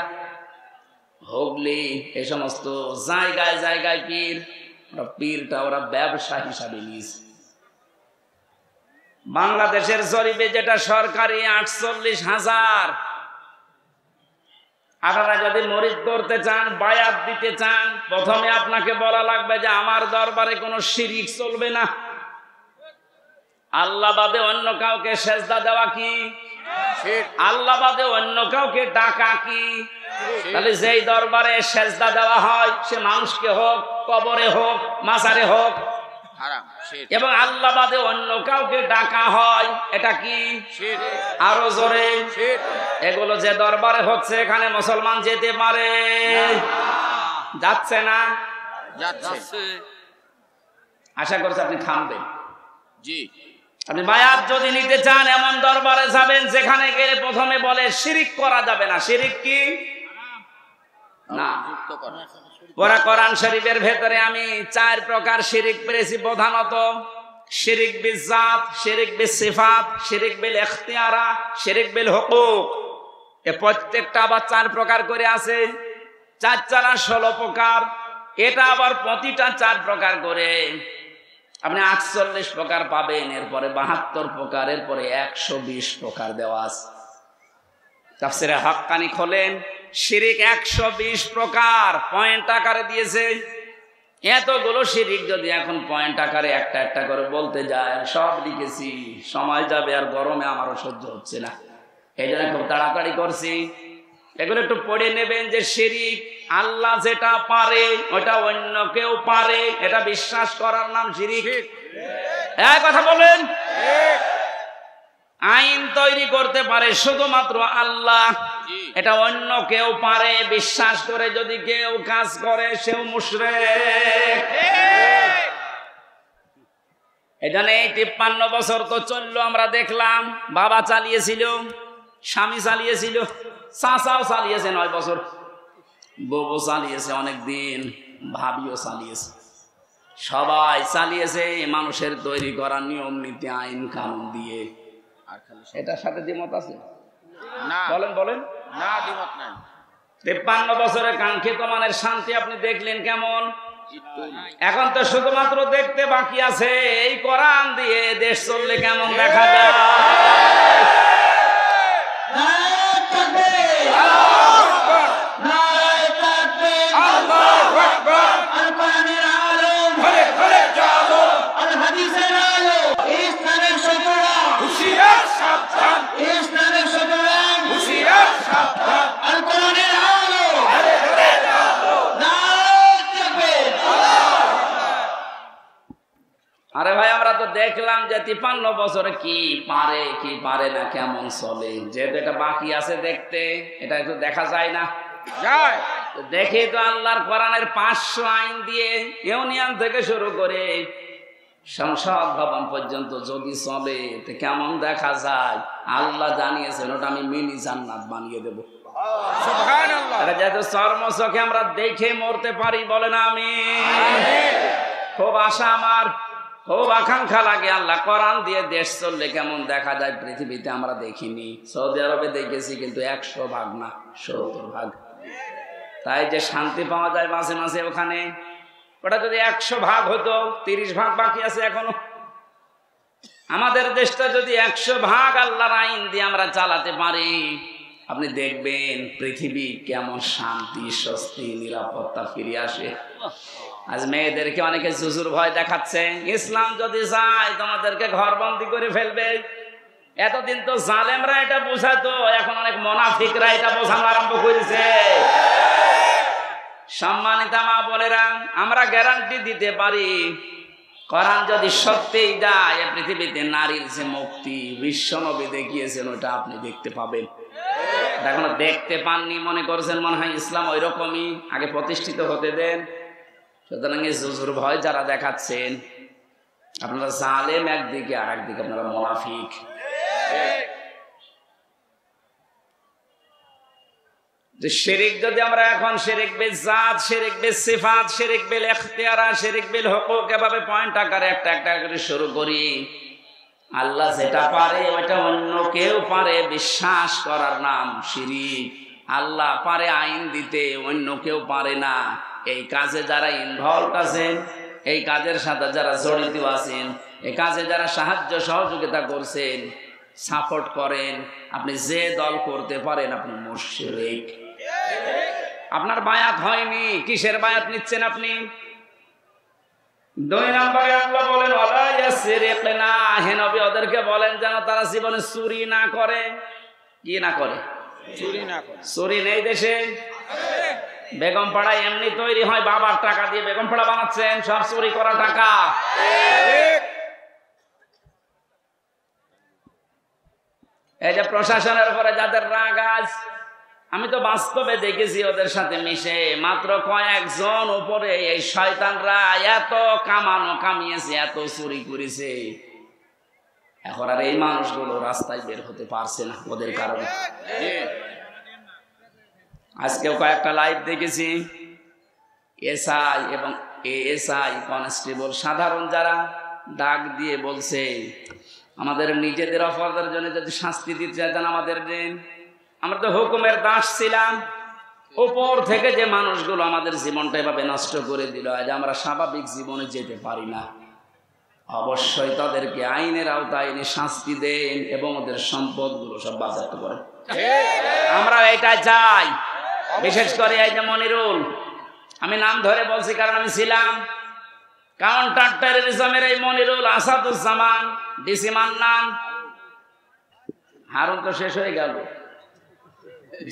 হুগলি, এই সমস্ত জায়গায় জায়গায় পীর। পীরটা ওরা ব্যবসা হিসাবে নিয়েছে। বাংলাদেশের জরিপে যেটা সরকারি 48,000। আপনারা যদি মুরিদ করতে চান, বায়াত দিতে চান, প্রথমে আপনাকে বলা লাগবে যে আমার দরবারে কোনো শিরিক চলবে না। আল্লাহ বাদে অন্য কাউকে সেজদা দেওয়া কি? আল্লাহ বাদে অন্য কাউকে ডাকা কি? তাহলে যেই দরবারে সেজদা দেওয়া হয়, সে মানুষকে হোক, কবরে হোক, মাজারে হোক, এবং আল্লাহ বাদে অন্য কাউকে ডাকা হয়, এটা কি? আরো জোরে। এগুলো যে দরবারে হচ্ছে, এখানে মুসলমান যেতে পারে? যাচ্ছে না? যাচ্ছে। আশা করছি আপনি থামবেন। জি। আপনি বায়াত যদি নিতে চান, এমন দরবারে যাবেন যেখানে গেলে প্রথমে বলে শিরিক করা যাবে না। শিরিক কি? না। পুরা কোরআন শরীফের ভেতরে আমি 4 প্রকার শিরিক পেয়েছি প্রধানত। শিরিক বিল জাত, শিরিক বিল সিফাত, শিরিক বিল ইখতিয়ারা, শিরিক বিল হুকুক। এ প্রত্যেকটা আবার 4 প্রকার করে আছে। 4 4 16 প্রকার। এটা আবার প্রতিটা 4 প্রকার করে আপনি 48 প্রকার পাবেন। এরপরে 72 প্রকার, এরপরে 120 প্রকার দেওয়া আছে। তাফসীরে হাক্কানি খোলেন, শিরিক 120 প্রকার পয়েন্ট আকারে দিয়েছে। এতগুলো শিরিক যদি এখন পয়েন্ট আকারে একটা একটা করে বলতে যায়, সব লিখেছি, সময় যাবে আর গরমে আমারও সহ্য হচ্ছে না, এই জন্য খুব তাড়াতাড়ি করছি। এগুলো একটু পড়ে নেবেন যে শিরিক আল্লাহ যেটা পারে ওটা অন্য কেউ পারে, এটা বিশ্বাস করার নাম শিরিক। এক কথা বলেন, আইন তৈরি করতে পারে শুধুমাত্র আল্লাহ, এটা অন্য কেউ পারে বিশ্বাস করে যদি কেউ কাজ করে সেও মুশরিক। এখানে 53 বছর তো চললো, আমরা দেখলাম বাবা চালিয়েছিল, স্বামী চালিয়েছিল, চাচাও চালিয়েছে 9 বছর, বউ চালিয়েছে অনেক দিন, ভাবিও চালিয়েছে, সবাই চালিয়েছে মানুষের তৈরি করা নিয়ম নীতি আইন কানুন দিয়ে। এটার সাথে দ্বিমত আছে? বলেন বলেন। না, দ্বিমত নাই। 53 বছরের কাঙ্ক্ষিত মানের শান্তি আপনি দেখলেন কেমন? এখন তো শুধুমাত্র দেখতে বাকি আছে এই কোরআন দিয়ে দেশ চললে কেমন দেখা যায়। আরে ভাই, আমরা তো দেখলাম যে 53 বছরে কি পারে না, কেমন চলে, যেহেতু এটা বাকি আছে দেখতে, এটা একটু দেখা যায় না? যায়। দেখে তো আল্লাহর কোরআনের 500 আইন দিয়ে ইউনিয়ন থেকে শুরু করে সংসদ ভবন পর্যন্ত যদি চলে তো কেমন দেখা যায়। আল্লাহ জানিয়েছেন ওটা আমি মিনি জান্নাত বানিয়ে দেব। সুবহানাল্লাহ। এটা যেহেতু চর্মচোখে আমরা দেখে মরতে পারি, বলে না আমি, খুব আশা আমার, খুব আকাঙ্ক্ষা লাগে আল্লাহ কোরআন দিয়ে দেশ চললে কেমন দেখা যায়। পৃথিবীতে আমরা দেখিনি, সৌদি আরবে দেখেছি, কিন্তু 100 ভাগ না 70 ভাগ। তাই যে শান্তি পাওয়া যায় মাঝে মাঝে ওখানে, ওটা যদি 100 ভাগ হতো, 30 ভাগ বাকি আছে এখনো। আমাদের দেশটা যদি 100 ভাগ আল্লাহর আইন দিয়ে আমরা চালাতে পারি, আপনি দেখবেন পৃথিবী কেমন শান্তি, স্বস্তি, নিরাপত্তা ফিরে আসে। আজ মেয়েদেরকে অনেকে জুজুর ভয় দেখাচ্ছে, ইসলাম যদি চায় তোমাদেরকে ঘরবন্দি করে ফেলবে। এতদিন তো জালেমরা এটা বোঝাতো, এখন অনেক মুনাফিকরা এটা বোঝানো আরম্ভ করেছে। সম্মানিতা মা বোনেরা, আমরা গ্যারান্টি দিতে পারি কোরআন যদি সত্যিই যায়, পৃথিবীতে নারীর যে মুক্তি বিশ্বনবী দেখিয়েছেন ওটা আপনি দেখতে পাবেন। এখনো দেখতে পাননি, মনে করছেন মনে হয় ইসলাম ওই রকমই, আগে প্রতিষ্ঠিত হতে দেন। সুতরাং এই জুজুর ভয় যারা দেখাচ্ছেন, আপনারা জালেম একদিকে, আর একদিকে আপনারা মুনাফিক। যে শিরিক যদি আমরা এখন শিরিক বিল জাত, শিরিক বিল সিফাত, শিরিক বিল ইখতিয়ারা, শিরিক বিল হুকুক এভাবে পয়েন্ট আকারে একটা একটা করে শুরু করি, আল্লাহ যেটা পারে ওইটা অন্য কেউ পারে বিশ্বাস করার নাম শিরিক। আল্লাহ পারে আইন দিতে, অন্য কেউ পারে না। এই কাজে যারা ইনভলভ আছেন, এই কাজের সাথে যারা জড়িত আছেন, এই কাজে যারা সাহায্য সহযোগিতা করছেন, সাপোর্ট করেন, আপনি যে দল করতে পারেন আপনি মুশরিক। আপনার বায়াত হয়নি, কিসের বায়াত নিচ্ছেন আপনি? 2 নম্বরে আল্লাহ বলেন ওয়ালা ইয়াসরিকনা, হে নবী ওদেরকে বলেন যেন তারা জীবনে চুরি না করে। কি না করে? চুরি না করে। চুরি নেই দেশে? বেগম পাড়া এমনি তৈরি হয়, বাবার টাকা দিয়ে বেগম পাড়া বানাচ্ছেন, সব চুরি করা টাকা। এই যে প্রশাসনের উপরে যাদের রাগ আজ, আমি তো বাস্তবে দেখেছি ওদের সাথে মিশে, মাত্র কয়েকজন উপরে এই শয়তানরা এত কামিয়েছে, এত চুরি করেছে, এখন আর এই মানুষগুলো রাস্তায় বের হতে পারছে না ওদের কারণে। আজকেও কয়েকটা লাইভ দেখেছি, এসআই এবং এএসআই কনস্টেবল সাধারণ যারা ডাক দিয়ে বলছে আমাদের নিজেদের অপরাধের জন্য যদি শাস্তি দিতে চাইতেন আমাদের দিন, আমরা তো হুকুমের দাস ছিলাম, উপর থেকে যে মানুষগুলো আমাদের জীবনটা এভাবে নষ্ট করে দিল, আজ আমরা স্বাভাবিক জীবনে যেতে পারি না। অবশ্যই তাদেরকে আইনের আওতায় এনে শাস্তি দেন এবং ওদের সম্পদগুলো সব বাজেয়াপ্ত করেন। আমরা এটা চাই। বিশেষ করে এই যে মনিরুল, আমি নাম ধরে বলছি কারণ আমি ছিলাম। কাউন্টার টেররিজমের এই মনিরুল, আসাদুজ্জামান, ডিসি মান্নান, হারুন তো শেষ হয়ে গেল।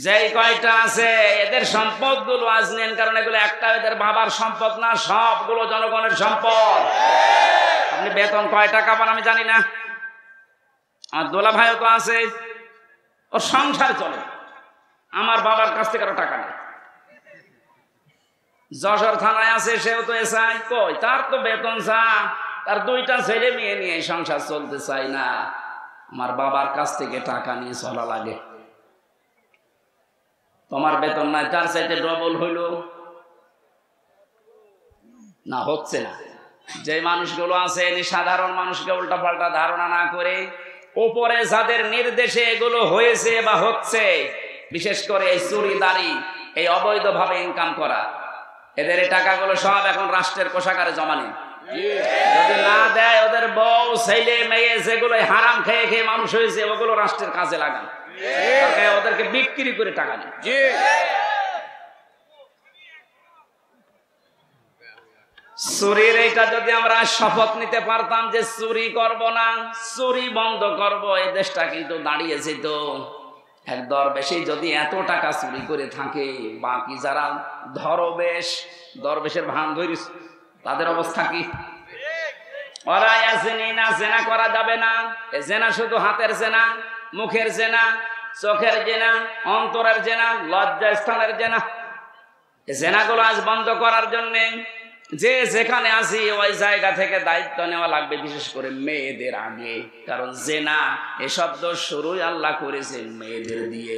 যেই কয়টা আছে এদের সম্পদ গুলো আজ নেন, কারণ এগুলো একটা এদের বাবার সম্পদ না, সবগুলো জনগণের সম্পদ। আপনি বেতন কয় টাকা পান আমি জানি না, আমার দোলা ভাইও তো আছে, ওর সংসার চলে, আমার বাবার কাছ থেকে আরো টাকা নেই। যশোর থানায় আছে, সেও তো এসআই, কই তার তো বেতন চা, তার 2টা ছেলে মেয়ে নিয়ে সংসার চলতে চাই না, আমার বাবার কাছ থেকে টাকা নিয়ে চলা লাগে। তোমার বেতন নাই, তার চাইতে ডবল হইল না, হচ্ছে না। যে মানুষগুলো আছে সাধারণ মানুষকে উল্টাপাল্টা ধারণা না করে উপরে যাদের নির্দেশে এগুলো হয়েছে বা হচ্ছে, বিশেষ করে এই চুরিদারি, এই অবৈধভাবে ইনকাম করা, এদের এই টাকাগুলো সব এখন রাষ্ট্রের কোষাগারে জমা নেই। যদি না দেয় ওদের বউ ছেলে মেয়ে যেগুলো হারাম খেয়ে খেয়ে মানুষ হয়েছে, ওগুলো রাষ্ট্রের কাজে লাগান, ওদেরকে বিক্রি করে টাকা নেই। চুরির এইটা যদি আমরা শপথ নিতে পারতাম যে চুরি করব না, চুরি বন্ধ করব, এই দেশটা কিন্তু দাঁড়িয়েছে। তো এক দরবেশে যদি এত টাকা চুরি করে থাকে, বাকি যারা দরবেশের ভান ধরিস তাদের অবস্থা কি? ওরা আসেনি না, জেনা করা যাবে না। জেনা শুধু হাতের জেনা, মুখের জেনা, চোখের জেনা, অন্তরের জেনা, লজ্জা স্থানের জেনা। জেনাগুলো আজ বন্ধ করার জন্য যে যেখানে আসি ওই জায়গা থেকে দায়িত্ব নেওয়া লাগবে, বিশেষ করে মেয়েদের আগে, কারণ জেনা এ শব্দ শুরুই আল্লাহ করেছে মেয়েদের দিয়ে।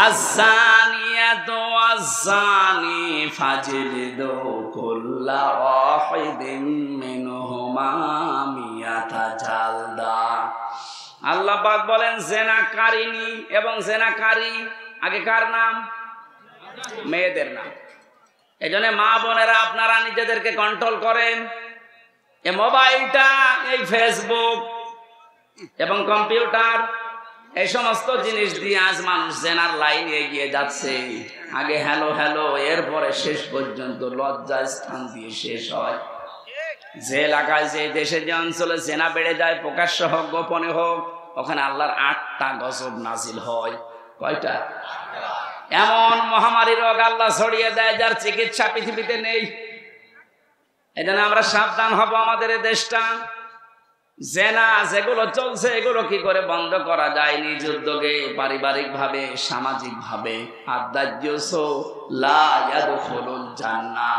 আযানিয়াতু ওয়াযানি ফাজলিদু কুল্লা ওয়াহিদিন মিনহুমা মিয়াতা জালদা। আল্লাহ পাক বলেন জেনাকারিনী এবং জেনাকারী, আগে কার নাম? মেয়েদের নাম। এজন্য মা বোনেরা আপনারা নিজেদেরকে কন্ট্রোল করেন। এই মোবাইলটা, এই ফেসবুক এবং কম্পিউটার, এই সমস্ত জিনিস দিয়ে আজ মানুষ জেনার লাইনে এগিয়ে যাচ্ছে। আগে হ্যালো হ্যালো, এরপরে শেষ পর্যন্ত লজ্জা স্থান দিয়ে শেষ হয়। যে এলাকায়, যে দেশে, যে অঞ্চলে জেনা বেড়ে যায়, প্রকাশ্য হোক গোপনে হোক, ওখানে আল্লাহর 8টা গজব নাজিল হয়। কয়টা? এমন মহামারী রোগ আল্লাহ ছড়িয়ে দেয় যার চিকিৎসা পৃথিবীতে নেই। এই জন্য আমরা সাবধান হব। আমাদের এই দেশটা, জেনা যেগুলো চলছে এগুলো কি করে বন্ধ করা যায়? নিজ উদ্যোগে, পারিবারিক ভাবে, সামাজিক ভাবে। আদ-দাজ্জুসু লা ইয়াদখুলুল জান্নাহ।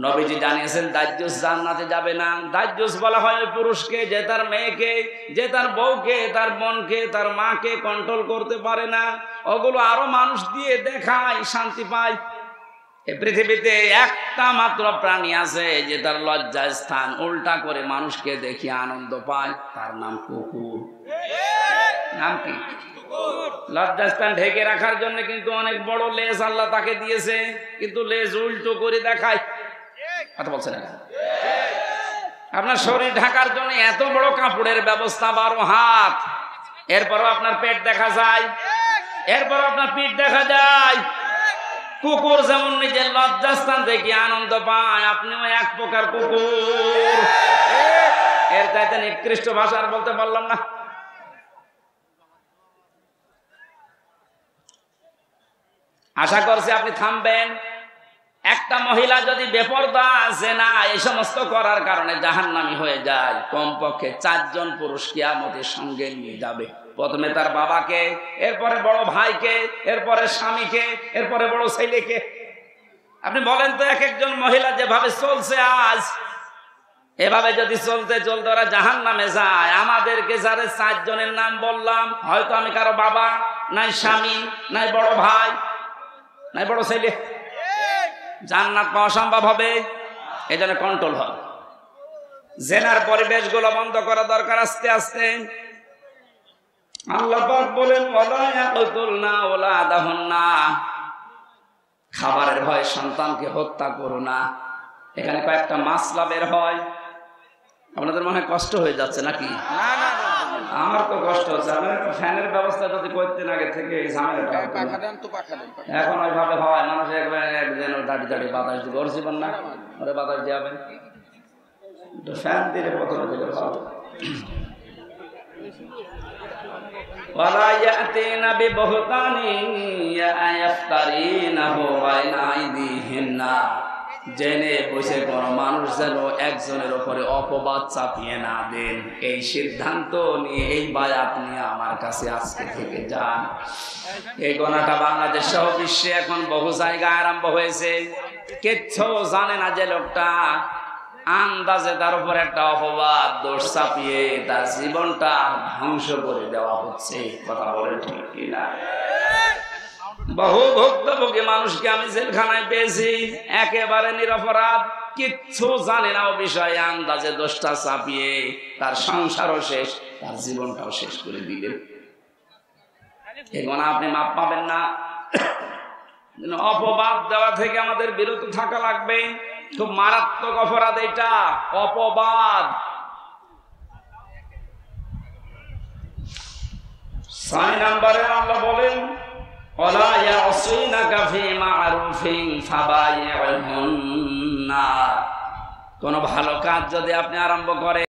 নবীজি জানিয়েছেন দাজ্জুস জান্নাতে যাবে না। দাজ্জুস বলা হয় ওই পুরুষকে যে তার মেয়েকে, যে তার বউকে, তার বোনকে, তার মাকে কন্ট্রোল করতে পারে না। ওগুলো আরো মানুষ দিয়ে দেখায়, শান্তি পায়। এই পৃথিবীতে একটা মাত্র প্রাণী আছে যে তার লজ্জা স্থান উল্টা করে মানুষকে দেখিয়ে আনন্দ পায়, তার নাম কুকুর। নাম কি? লজ্জা স্থান ঢেকে রাখার জন্য কিন্তু অনেক বড় লেজ আল্লাহ তাকে দিয়েছে, কিন্তু লেজ উল্টো করে দেখায়। কথা বলছেন না? আপনার শরীর ঢাকার জন্য এত বড় কাপড়ের ব্যবস্থা, 12 হাত, এরপরও আপনার পেট দেখা যায়, এরপরও আপনার পিঠ দেখা যায়। কুকুর যেমন নিজের লজ্জাস্থান দেখে আনন্দ পায়, আপনিও এক প্রকার কুকুর। এর চাইতে নিকৃষ্ট ভাষা আর বলতে পারলাম না। আশা করছি আপনি থামবেন। একটা মহিলা যদি বেপরদা, জেনা এই সমস্ত করার কারণে জাহান্নামী হয়ে যায়, কমপক্ষে 4 জন পুরুষ কিয়ামতের সঙ্গে নিয়ে যাবে। প্রথমে তার বাবাকে, এরপরে বড় ভাইকে, এরপরে স্বামীকে, এরপরে বড় ছেলেকে। আপনি বলেন তো, এক একজন মহিলা যেভাবে চলছে আজ, এভাবে যদি চলতে চলতে ওরা জাহান্নামে যায়, আমাদেরকে যারা 4 জনের নাম বললাম, হয়তো আমি কারো বাবা, নাই স্বামী, নাই বড় ভাই, নাই বড় ছেলে, জান্নাত পাওয়া সম্ভব হবে? এই জন্য কন্ট্রোল হবে। জেনার পরিবেশগুলো বন্ধ করা দরকার আস্তে আস্তে। আল্লাহ পাক বলেন ওয়ালা ইয়াকতুলনা ওয়ালাদাহুন্না, খাবারের ভয়ে সন্তানকে হত্যা করো না। এখানে কয়েকটা মাসলা বের হয়, আপনাদের মনে হয় কষ্ট হয়ে যাচ্ছে নাকি? না না না, আমার তো কষ্ট হচ্ছে, আমি একটা ফ্যানের ব্যবস্থা যদি করতেন আগে থেকে এই ঝামেলাটা হতো না। পাখা দেন তো, পাখা দেন। এখন ওইভাবে হয়, মানুষ একবার একদিন দাঁড়িয়ে দাঁড়িয়ে বাতাস দিবে, ওর জীবন না, ওরে বাতাস দিয়াবেন, একটু ফ্যান দিলে প্রথমে দিলে ভালো। ওয়ালা ইয়াতিনা বিবহতানি ইয়াফতারিনাহু বাইনা আইদিহিন্না, জেনে বসে কোন মানুষ যেন একজনের উপরে অপবাদ চাপিয়ে না দেন, এই সিদ্ধান্ত নিয়ে এই বায়াত নিয়ে আমার কাছে আজকে থেকে যান। এই গোনাটা বাংলাদেশ সহ বিশ্বে এখন বহু জায়গায় আরম্ভ হয়েছে, কিচ্ছু জানে না যে লোকটা আন্দাজে তার উপর একটা অপবাদ দোষ চাপিয়ে তার জীবনটা ধ্বংস করে দেওয়া হচ্ছে। কথা বলেন ঠিক কিনা? বহু ভুক্তভোগী মানুষকে আমি জেলখানায় পেয়েছি, একেবারে নিরপরাধ, কিচ্ছু জানে না ও বিষয়ে, আন্দাজে দোষটা চাপিয়ে তার সংসারও শেষ, তার জীবনটাও শেষ করে দিলেন। এই গুনাহ আপনি মাপ পাবেন না। অপবাদ দেওয়া থেকে আমাদের বিরত থাকা লাগবে, খুব মারাত্মক অপরাধ এটা, অপবাদ। 6 নম্বরে আল্লাহ বলেন ওয়ালা ইয়াসিনাকা ফি মা'রুফিন ফাবাই'হুন্না, কোন ভালো কাজ যদি আপনি আরম্ভ করেন